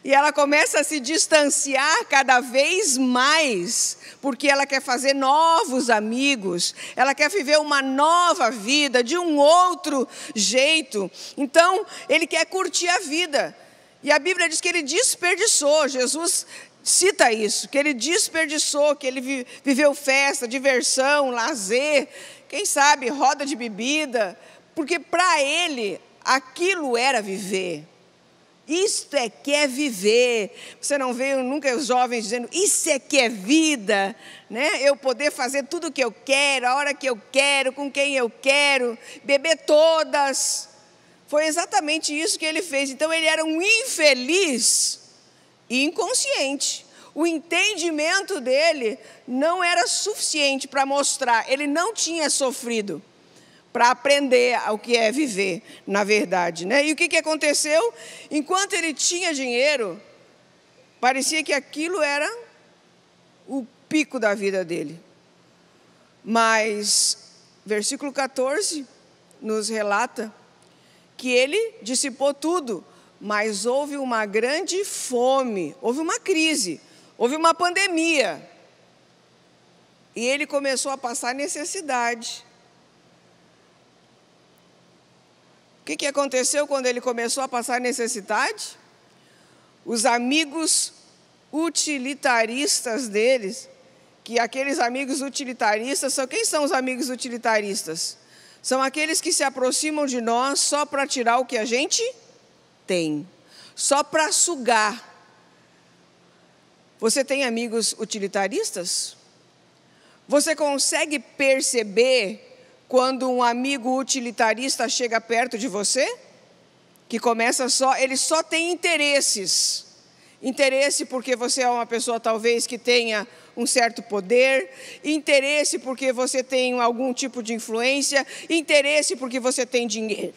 E ela começa a se distanciar cada vez mais, porque ela quer fazer novos amigos, ela quer viver uma nova vida, de um outro jeito. Então, ele quer curtir a vida. E a Bíblia diz que ele desperdiçou, Jesus cita isso, que ele desperdiçou, que ele viveu festa, diversão, lazer, quem sabe, roda de bebida, porque para ele, aquilo era viver. Isto é que é viver. Você não vê nunca os jovens dizendo, isso é que é vida, né? Eu poder fazer tudo o que eu quero, a hora que eu quero, com quem eu quero, beber todas. Foi exatamente isso que ele fez. Então ele era um infeliz e inconsciente. O entendimento dele não era suficiente para mostrar, ele não tinha sofrido para aprender o que é viver, na verdade, né? E o que aconteceu? Enquanto ele tinha dinheiro, parecia que aquilo era o pico da vida dele. Mas, versículo 14, nos relata que ele dissipou tudo, mas houve uma grande fome, houve uma crise, houve uma pandemia. E ele começou a passar necessidade. O que aconteceu quando ele começou a passar necessidade? Os amigos utilitaristas deles, que aqueles amigos utilitaristas, quem são os amigos utilitaristas? São aqueles que se aproximam de nós só para tirar o que a gente tem, só para sugar. Você tem amigos utilitaristas? Você consegue perceber quando um amigo utilitarista chega perto de você? Que começa ele só tem interesses. Interesse porque você é uma pessoa talvez que tenha um certo poder, interesse porque você tem algum tipo de influência, interesse porque você tem dinheiro.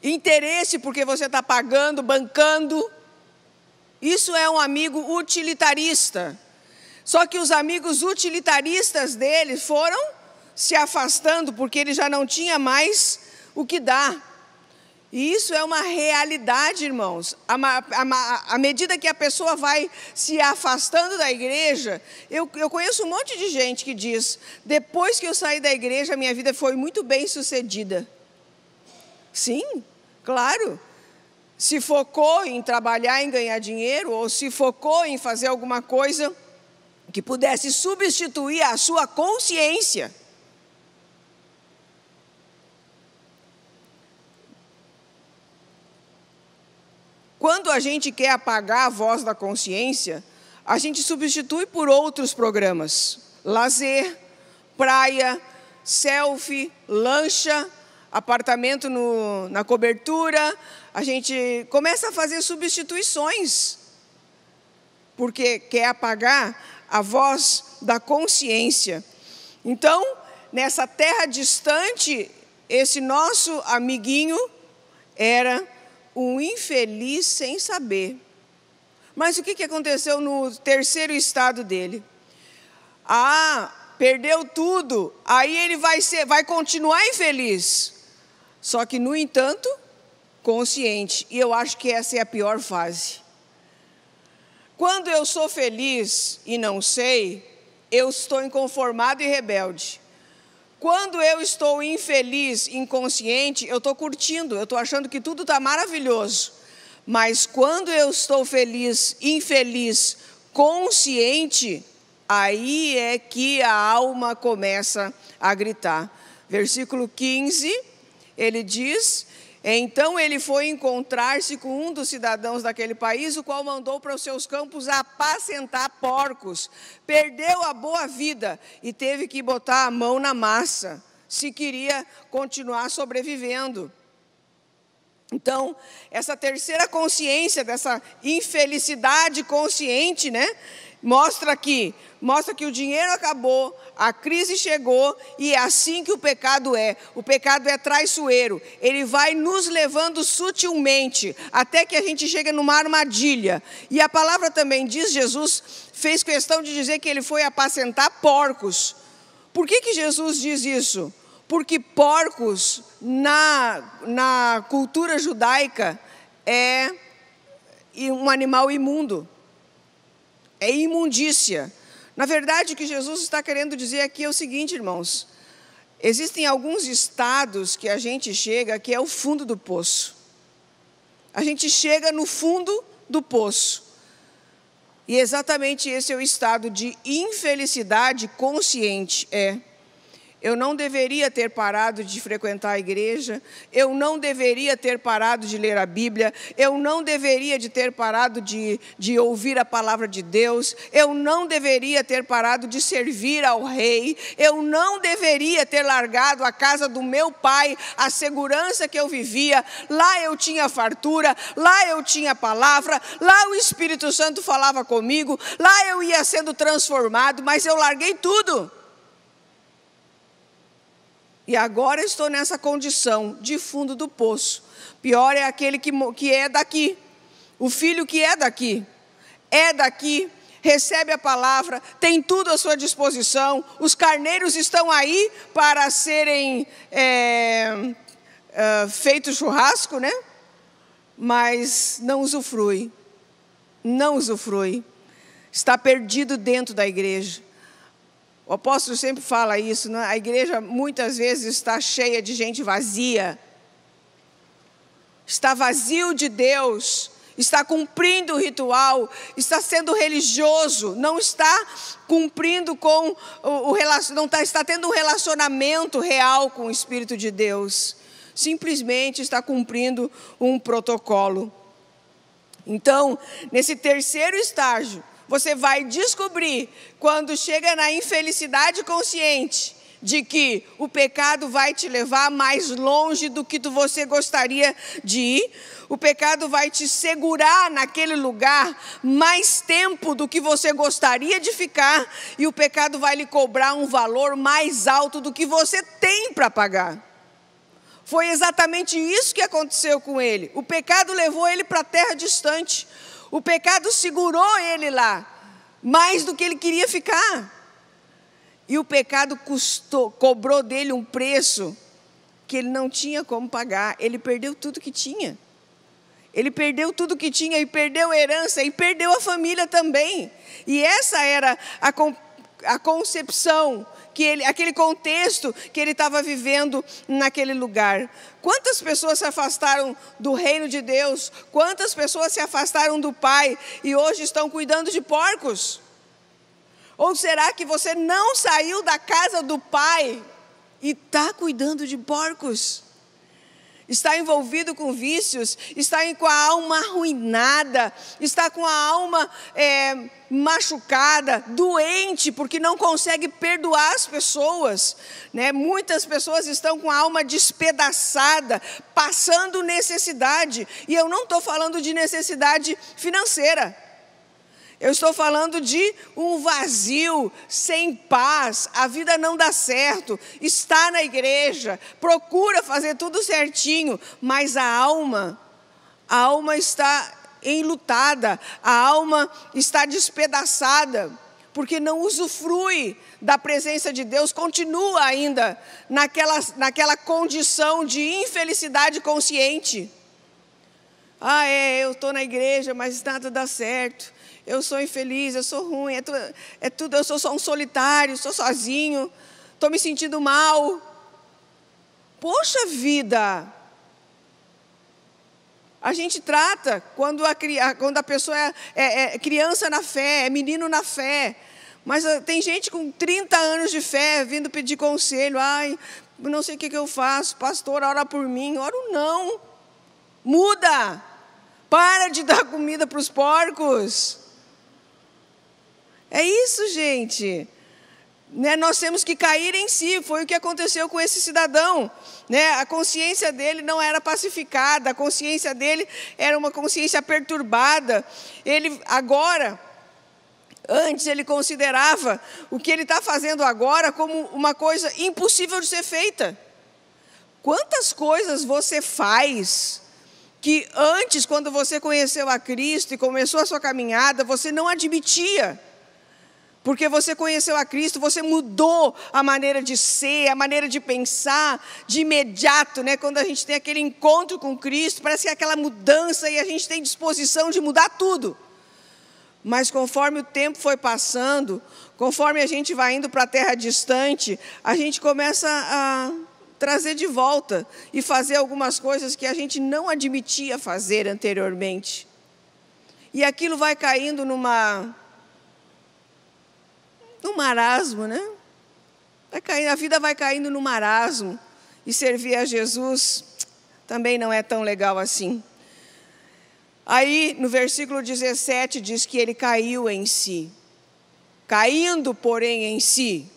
Interesse porque você está pagando, bancando. Isso é um amigo utilitarista. Só que os amigos utilitaristas dele foram se afastando, porque ele já não tinha mais o que dar. E isso é uma realidade, irmãos. À medida que a pessoa vai se afastando da igreja, eu conheço um monte de gente que diz, depois que eu saí da igreja, minha vida foi muito bem sucedida. Sim, claro. Se focou em trabalhar, em ganhar dinheiro, ou se focou em fazer alguma coisa que pudesse substituir a sua consciência. Quando a gente quer apagar a voz da consciência, a gente substitui por outros programas. Lazer, praia, selfie, lancha, apartamento na cobertura. A gente começa a fazer substituições, porque quer apagar a voz da consciência. Então, nessa terra distante, esse nosso amiguinho era um infeliz sem saber. Mas o que aconteceu no terceiro estado dele? Perdeu tudo, aí ele vai continuar infeliz. Só que, no entanto, consciente. E eu acho que essa é a pior fase. Quando eu sou feliz e não sei, eu estou inconformado e rebelde. Quando eu estou infeliz, inconsciente, eu estou curtindo, eu estou achando que tudo está maravilhoso. Mas quando eu estou feliz, infeliz, consciente, aí é que a alma começa a gritar. Versículo 15, ele diz, então ele foi encontrar-se com um dos cidadãos daquele país, o qual mandou para os seus campos apacentar porcos. Perdeu a boa vida e teve que botar a mão na massa, se queria continuar sobrevivendo. Então, essa terceira consciência, dessa infelicidade consciente, né? Mostra que o dinheiro acabou, a crise chegou, e é assim que o pecado é. O pecado é traiçoeiro, ele vai nos levando sutilmente, até que a gente chega numa armadilha. E a palavra também diz, Jesus fez questão de dizer que ele foi apacentar porcos. Por que Jesus diz isso? Porque porcos, na cultura judaica, é um animal imundo. É imundícia. Na verdade, o que Jesus está querendo dizer aqui é o seguinte, irmãos. Existem alguns estados que a gente chega, que é o fundo do poço. A gente chega no fundo do poço. E exatamente esse é o estado de infelicidade consciente. Eu não deveria ter parado de frequentar a igreja, eu não deveria ter parado de ler a Bíblia, eu não deveria de ter parado de ouvir a palavra de Deus, eu não deveria ter parado de servir ao rei, eu não deveria ter largado a casa do meu pai, a segurança que eu vivia. Lá eu tinha fartura, lá eu tinha palavra, lá o Espírito Santo falava comigo, lá eu ia sendo transformado, mas eu larguei tudo. E agora estou nessa condição de fundo do poço. Pior é aquele que é daqui. O filho que é daqui, recebe a palavra, tem tudo à sua disposição. Os carneiros estão aí para serem feitos churrasco, né? Mas não usufrui. Está perdido dentro da igreja. O apóstolo sempre fala isso, né? A igreja muitas vezes está cheia de gente vazia. Está vazio de Deus, está cumprindo o ritual, está sendo religioso, não está cumprindo com está tendo um relacionamento real com o Espírito de Deus. Simplesmente está cumprindo um protocolo. Então, nesse terceiro estágio, você vai descobrir, quando chega na infelicidade consciente, de que o pecado vai te levar mais longe do que você gostaria de ir. O pecado vai te segurar naquele lugar mais tempo do que você gostaria de ficar. E o pecado vai lhe cobrar um valor mais alto do que você tem para pagar. Foi exatamente isso que aconteceu com ele. O pecado levou ele para a terra distante. O pecado segurou ele lá, mais do que ele queria ficar. E o pecado cobrou dele um preço que ele não tinha como pagar. Ele perdeu tudo que tinha. Ele perdeu tudo que tinha e perdeu a herança e perdeu a família também. E essa era a concepção, aquele contexto que ele estava vivendo naquele lugar. Quantas pessoas se afastaram do reino de Deus? Quantas pessoas se afastaram do Pai e hoje estão cuidando de porcos? Ou será que você não saiu da casa do Pai e está cuidando de porcos? Está envolvido com vícios, está com a alma arruinada, está com a alma machucada, doente, porque não consegue perdoar as pessoas, né? Muitas pessoas estão com a alma despedaçada, passando necessidade, e eu não estou falando de necessidade financeira. Eu estou falando de um vazio, sem paz, a vida não dá certo, está na igreja, procura fazer tudo certinho, mas a alma está enlutada, a alma está despedaçada, porque não usufrui da presença de Deus, continua ainda naquela condição de infelicidade consciente. Eu estou na igreja, mas nada dá certo. Eu sou infeliz, eu sou ruim, eu sou só um solitário, sou sozinho, estou me sentindo mal. Poxa vida! A gente trata, quando a pessoa é criança na fé, é menino na fé, mas tem gente com 30 anos de fé vindo pedir conselho. Não sei o que eu faço, pastor, ora por mim. Oro não, muda, para de dar comida para os porcos. É isso, gente. Nós temos que cair em si. Foi o que aconteceu com esse cidadão. A consciência dele não era pacificada, a consciência dele era uma consciência perturbada. Ele agora, antes ele considerava o que ele está fazendo agora como uma coisa impossível de ser feita. Quantas coisas você faz que antes, quando você conheceu a Cristo e começou a sua caminhada, você não admitia? Porque você conheceu a Cristo, você mudou a maneira de ser, a maneira de pensar, de imediato, Quando a gente tem aquele encontro com Cristo, parece que é aquela mudança e a gente tem disposição de mudar tudo. Mas conforme o tempo foi passando, conforme a gente vai indo para a terra distante, a gente começa a trazer de volta e fazer algumas coisas que a gente não admitia fazer anteriormente. E aquilo vai caindo num marasmo, a vida vai caindo no marasmo. E servir a Jesus também não é tão legal assim. Aí, no versículo 17, diz que ele caiu em si. Caindo, porém, em si.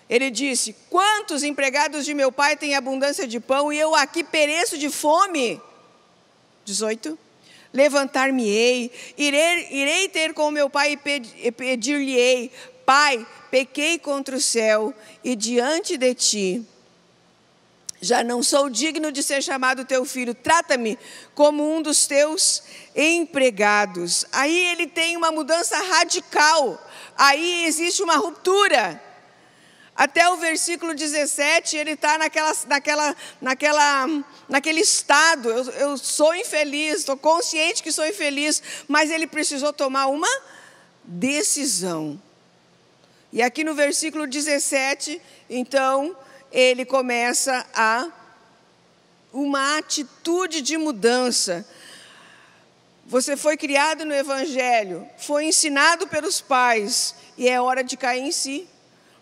Ele disse: quantos empregados de meu pai têm abundância de pão e eu aqui pereço de fome? 18. Levantar-me-ei, irei ter com meu pai e pedir-lhe-ei: Pai, pequei contra o céu e diante de ti. Já não sou digno de ser chamado teu filho, trata-me como um dos teus empregados. Aí ele tem uma mudança radical, aí existe uma ruptura. Até o versículo 17, ele está naquele estado, eu sou infeliz, estou consciente que sou infeliz, mas ele precisou tomar uma decisão. E aqui no versículo 17, então, ele começa uma atitude de mudança. Você foi criado no Evangelho, foi ensinado pelos pais, e é hora de cair em si.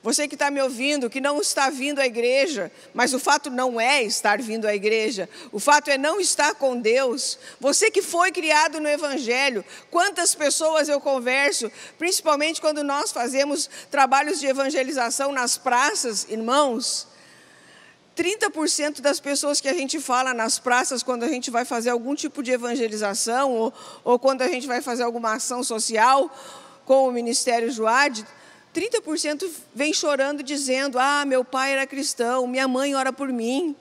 Você que está me ouvindo, que não está vindo à igreja, mas o fato não é estar vindo à igreja, o fato é não estar com Deus. Você que foi criado no Evangelho, quantas pessoas eu converso, principalmente quando nós fazemos trabalhos de evangelização nas praças, irmãos, 30% das pessoas que a gente fala nas praças, quando a gente vai fazer algum tipo de evangelização, ou quando a gente vai fazer alguma ação social com o Ministério Joad, 30% vem chorando dizendo: meu pai era cristão, minha mãe ora por mim,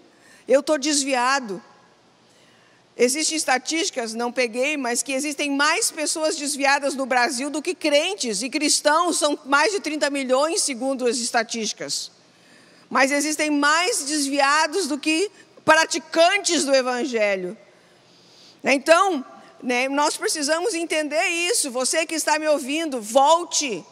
eu estou desviado. Existem estatísticas, não peguei, mas que existem mais pessoas desviadas no Brasil do que crentes, e cristãos são mais de 30 milhões, segundo as estatísticas. Mas existem mais desviados do que praticantes do Evangelho. Então, nós precisamos entender isso. Você que está me ouvindo, volte.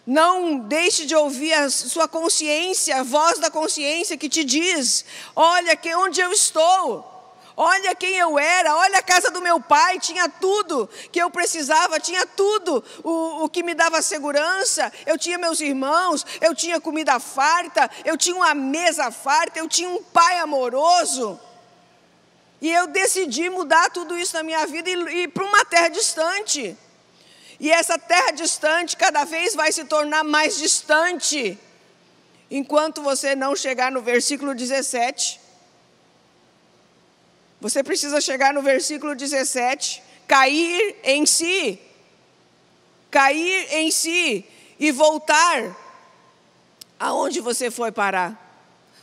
Não deixe de ouvir a sua consciência, a voz da consciência que te diz: olha onde eu estou, olha quem eu era, olha a casa do meu pai, tinha tudo que eu precisava, tinha tudo o que me dava segurança, eu tinha meus irmãos, eu tinha comida farta, eu tinha uma mesa farta, eu tinha um pai amoroso. E eu decidi mudar tudo isso na minha vida e ir para uma terra distante. E essa terra distante cada vez vai se tornar mais distante, enquanto você não chegar no versículo 17. Você precisa chegar no versículo 17, cair em si e voltar aonde você foi parar.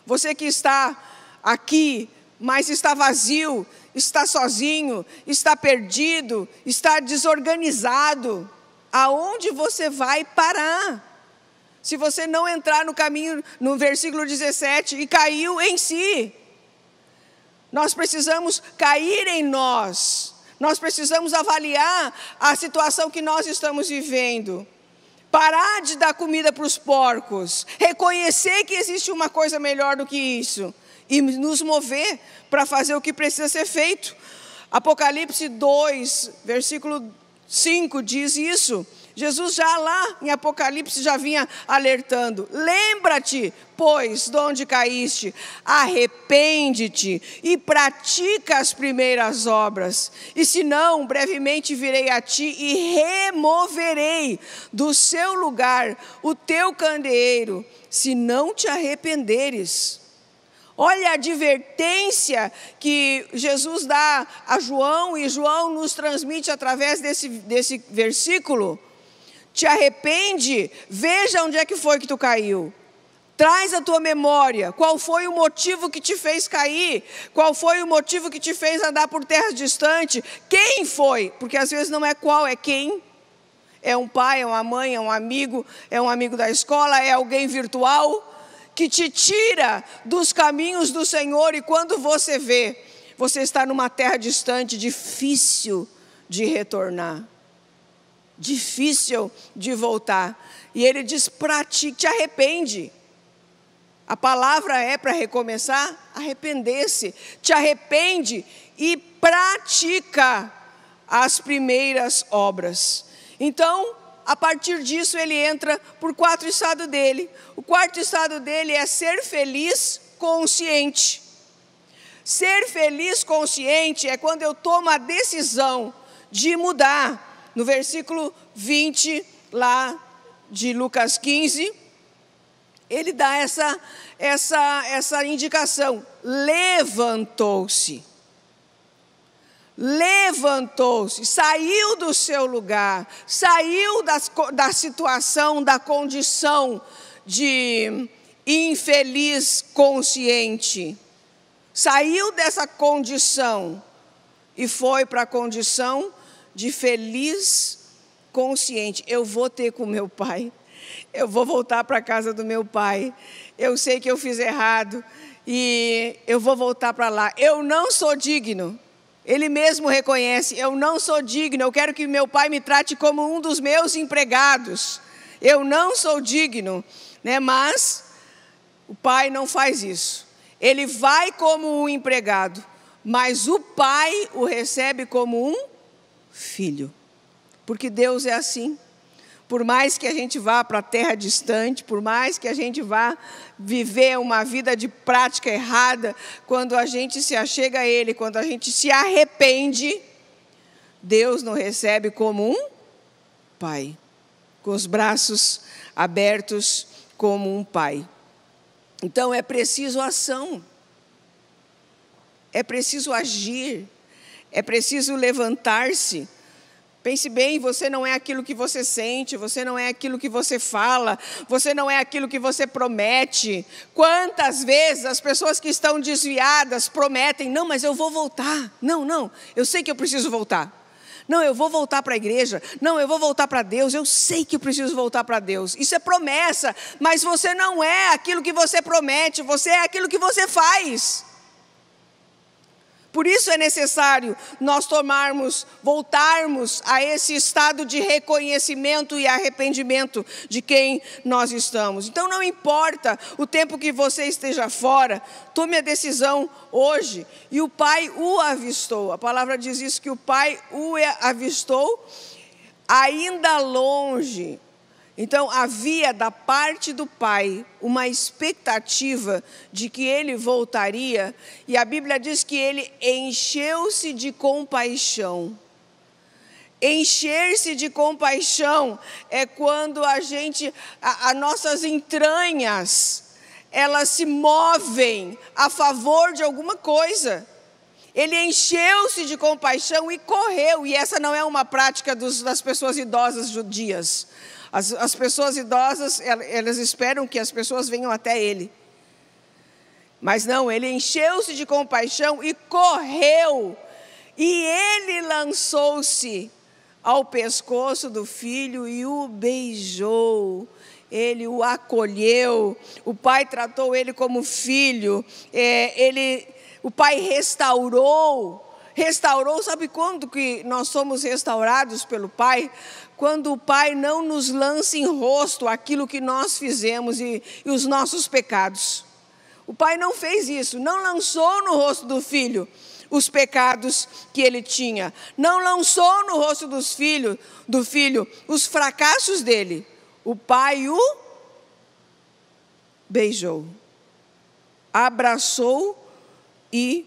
Você que está aqui, mas está vazio, está sozinho, está perdido, está desorganizado. Aonde você vai parar? Se você não entrar no caminho, no versículo 17, e caiu em si. Nós precisamos cair em nós. Nós precisamos avaliar a situação que nós estamos vivendo. Parar de dar comida para os porcos. Reconhecer que existe uma coisa melhor do que isso. E nos mover para fazer o que precisa ser feito. Apocalipse 2, versículo 5 diz isso. Jesus já lá em Apocalipse já vinha alertando: lembra-te, pois, de onde caíste, arrepende-te e pratica as primeiras obras. E se não, brevemente virei a ti e removerei do seu lugar o teu candeeiro, se não te arrependeres. Olha a advertência que Jesus dá a João, e João nos transmite através desse versículo. Te arrepende, veja onde é que foi que tu caiu. Traz à tua memória qual foi o motivo que te fez cair, qual foi o motivo que te fez andar por terras distantes, quem foi, porque às vezes não é qual, é quem. É um pai, é uma mãe, é um amigo da escola, é alguém virtual, que te tira dos caminhos do Senhor, e quando você vê, você está numa terra distante, difícil de retornar, difícil de voltar. E ele diz: pratique, te arrepende. A palavra é para recomeçar, arrepender-se. Te arrepende e pratica as primeiras obras. Então, a partir disso, ele entra por 4 estados dele. O 4º estado dele é ser feliz consciente. Ser feliz consciente é quando eu tomo a decisão de mudar. No versículo 20, lá de Lucas 15, ele dá essa indicação. Levantou-se, saiu do seu lugar, saiu da situação, da condição de infeliz consciente, saiu dessa condição e foi para a condição de feliz consciente. Eu vou ter com meu pai, eu vou voltar para a casa do meu pai, eu sei que eu fiz errado e eu vou voltar para lá. Eu não sou digno. Ele mesmo reconhece: eu não sou digno, eu quero que meu pai me trate como um dos meus empregados. Eu não sou digno, né? Mas o pai não faz isso. Ele vai como um empregado, mas o pai o recebe como um filho. Porque Deus é assim. Por mais que a gente vá para a terra distante, por mais que a gente vá viver uma vida de prática errada, quando a gente se achega a Ele, quando a gente se arrepende, Deus nos recebe como um pai, com os braços abertos como um pai. Então é preciso ação, é preciso agir, é preciso levantar-se. Pense bem, você não é aquilo que você sente, você não é aquilo que você fala, você não é aquilo que você promete. Quantas vezes as pessoas que estão desviadas prometem: não, mas eu vou voltar, não, eu sei que eu preciso voltar. Não, eu vou voltar para a igreja, não, eu vou voltar para Deus, eu sei que eu preciso voltar para Deus. Isso é promessa, mas você não é aquilo que você promete, você é aquilo que você faz. Por isso é necessário nós voltarmos a esse estado de reconhecimento e arrependimento de quem nós estamos. Então não importa o tempo que você esteja fora, tome a decisão hoje. E o pai o avistou, a palavra diz isso, que o pai o avistou ainda longe. Então havia da parte do pai uma expectativa de que ele voltaria, e a Bíblia diz que ele encheu-se de compaixão. Encher-se de compaixão é quando as nossas entranhas, elas se movem a favor de alguma coisa. Ele encheu-se de compaixão e correu, e essa não é uma prática das pessoas idosas judias. As pessoas idosas, elas esperam que as pessoas venham até ele. Mas não, ele encheu-se de compaixão e correu. E ele lançou-se ao pescoço do filho e o beijou. Ele o acolheu. O pai tratou ele como filho. O pai restaurou, sabe quando que nós somos restaurados pelo Pai? Quando o Pai não nos lança em rosto aquilo que nós fizemos e os nossos pecados. O pai não fez isso, não lançou no rosto do filho os pecados que ele tinha, não lançou no rosto do filho os fracassos dele. O pai o beijou, abraçou e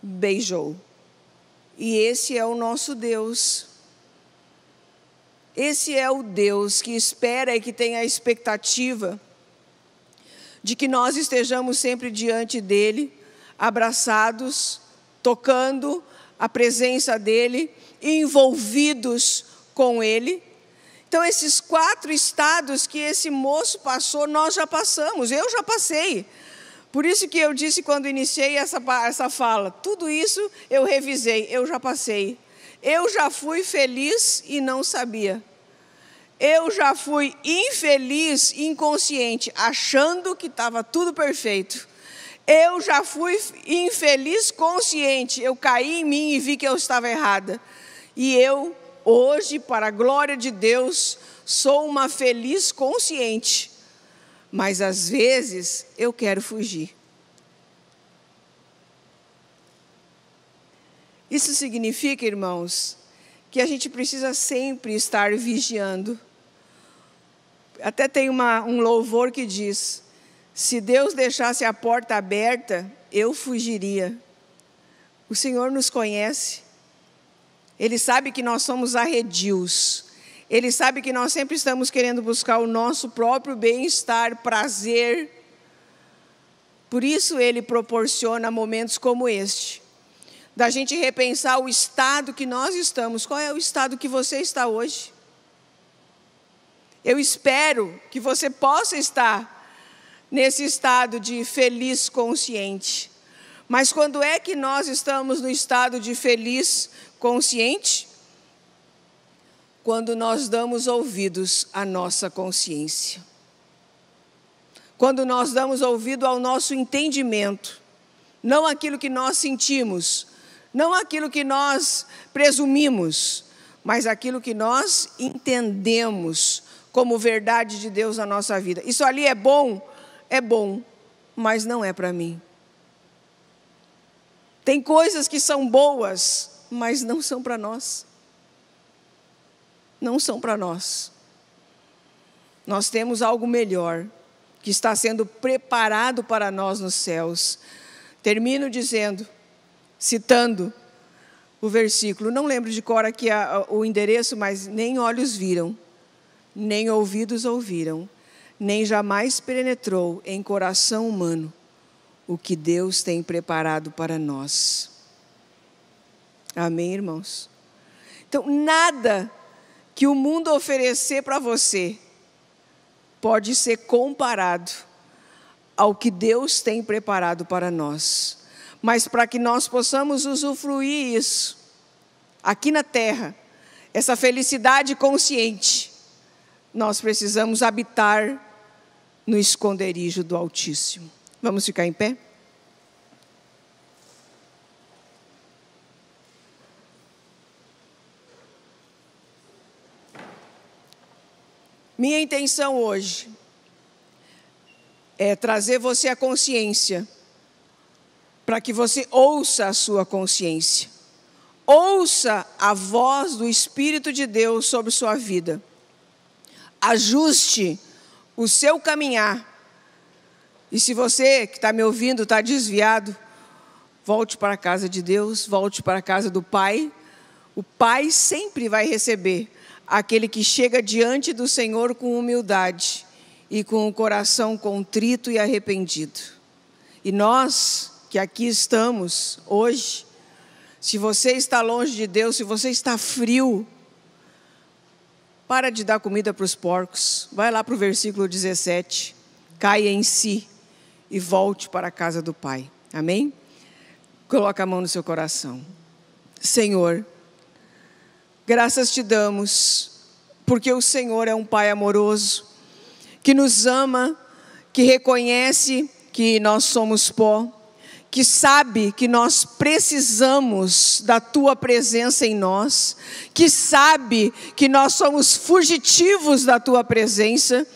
beijou. E esse é o nosso Deus. Esse é o Deus que espera e que tem a expectativa de que nós estejamos sempre diante dele, abraçados, tocando a presença dele, envolvidos com ele. Então, esses 4 estados que esse moço passou, nós já passamos, eu já passei. Por isso que eu disse quando iniciei essa fala, tudo isso eu revisei, eu já passei. Eu já fui feliz e não sabia. Eu já fui infeliz, inconsciente, achando que estava tudo perfeito. Eu já fui infeliz, consciente. Eu caí em mim e vi que eu estava errada. E eu, hoje, para a glória de Deus, sou uma feliz consciente. Mas, às vezes, eu quero fugir. Isso significa, irmãos, que a gente precisa sempre estar vigiando. Até tem um louvor que diz: se Deus deixasse a porta aberta, eu fugiria. O Senhor nos conhece. Ele sabe que nós somos arredios. Ele sabe que nós sempre estamos querendo buscar o nosso próprio bem-estar, prazer. Por isso Ele proporciona momentos como este, da gente repensar o estado que nós estamos. Qual é o estado que você está hoje? Eu espero que você possa estar nesse estado de feliz consciente. Mas quando é que nós estamos no estado de feliz consciente? Quando nós damos ouvidos à nossa consciência. Quando nós damos ouvido ao nosso entendimento. Não aquilo que nós sentimos, não aquilo que nós presumimos, mas aquilo que nós entendemos como verdade de Deus na nossa vida. Isso ali é bom, mas não é para mim. Tem coisas que são boas, mas não são para nós. Não são para nós. Nós temos algo melhor, que está sendo preparado para nós nos céus. Termino citando o versículo, não lembro de cor aqui o endereço, mas nem olhos viram, nem ouvidos ouviram, nem jamais penetrou em coração humano o que Deus tem preparado para nós. Amém, irmãos? Então, nada que o mundo oferecer para você pode ser comparado ao que Deus tem preparado para nós. Mas para que nós possamos usufruir isso, aqui na terra, essa felicidade consciente, nós precisamos habitar no esconderijo do Altíssimo. Vamos ficar em pé? Minha intenção hoje é trazer você à consciência, para que você ouça a sua consciência. Ouça a voz do Espírito de Deus sobre sua vida. Ajuste o seu caminhar. E se você que está me ouvindo está desviado, volte para a casa de Deus, volte para a casa do Pai. O Pai sempre vai receber aquele que chega diante do Senhor com humildade e com o coração contrito e arrependido. E nós que aqui estamos hoje, se você está longe de Deus, se você está frio, para de dar comida para os porcos. Vai lá para o versículo 17. Caia em si e volte para a casa do Pai. Amém? Coloca a mão no seu coração. Senhor, graças te damos, porque o Senhor é um Pai amoroso, que nos ama, que reconhece que nós somos pó, que sabe que nós precisamos da Tua presença em nós, que sabe que nós somos fugitivos da Tua presença,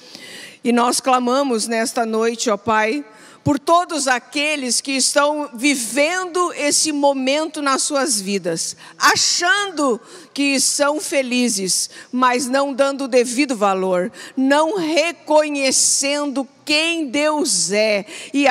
e nós clamamos nesta noite, ó Pai, por todos aqueles que estão vivendo esse momento nas suas vidas, achando que são felizes, mas não dando o devido valor, não reconhecendo quem Deus é e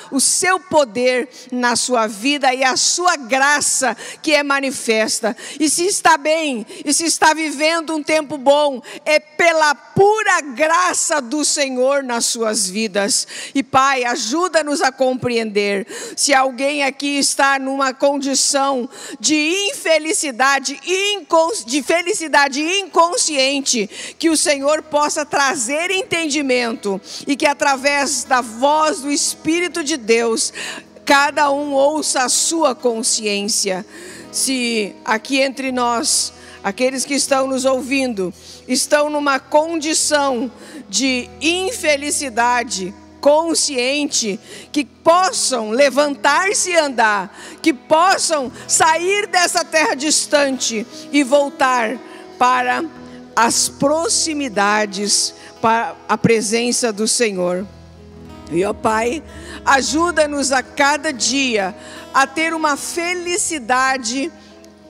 o seu poder na sua vida e a sua graça que é manifesta. E se está bem, e se está vivendo um tempo bom, é pela pura graça do Senhor nas suas vidas. E Pai, ajuda-nos a compreender. Se alguém aqui está numa condição de infelicidade, de felicidade inconsciente, que o Senhor possa trazer entendimento e que através da voz do Espírito de Deus, cada um ouça a sua consciência. Se aqui entre nós, aqueles que estão nos ouvindo, estão numa condição de infelicidade consciente, que possam levantar-se e andar, que possam sair dessa terra distante e voltar para as proximidades, para a presença do Senhor. E ó Pai, ajuda-nos a cada dia a ter uma felicidade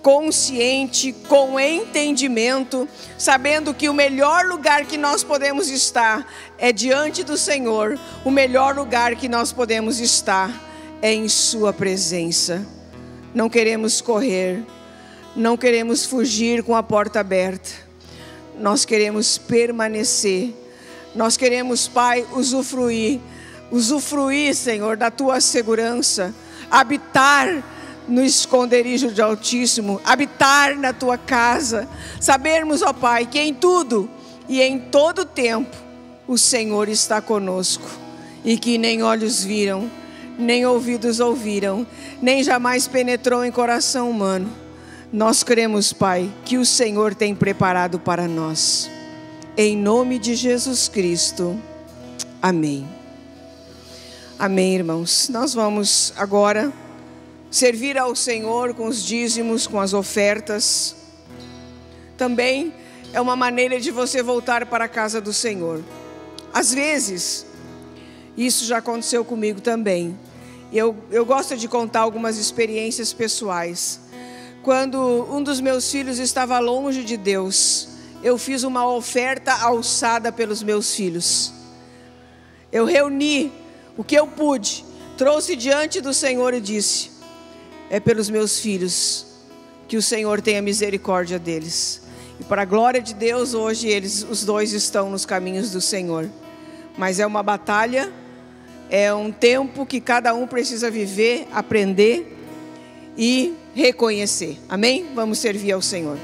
consciente, com entendimento, sabendo que o melhor lugar que nós podemos estar é diante do Senhor. O melhor lugar que nós podemos estar é em sua presença. Não queremos correr, não queremos fugir com a porta aberta. Nós queremos permanecer. Nós queremos, Pai, usufruir, Senhor, da Tua segurança, habitar no esconderijo de Altíssimo, habitar na Tua casa, sabermos, ó Pai, que em tudo e em todo tempo o Senhor está conosco, e que nem olhos viram, nem ouvidos ouviram, nem jamais penetrou em coração humano. Nós cremos, Pai, que o Senhor tem preparado para nós. Em nome de Jesus Cristo. Amém. Amém, irmãos. Nós vamos agora servir ao Senhor com os dízimos, com as ofertas. Também é uma maneira de você voltar para a casa do Senhor. Às vezes, isso já aconteceu comigo também. Eu gosto de contar algumas experiências pessoais. Quando um dos meus filhos estava longe de Deus, eu fiz uma oferta alçada pelos meus filhos. Eu reuni o que eu pude, trouxe diante do Senhor e disse: é pelos meus filhos, que o Senhor tenha misericórdia deles. E para a glória de Deus, hoje os dois estão nos caminhos do Senhor. Mas é uma batalha, é um tempo que cada um precisa viver, aprender e reconhecer. Amém? Vamos servir ao Senhor.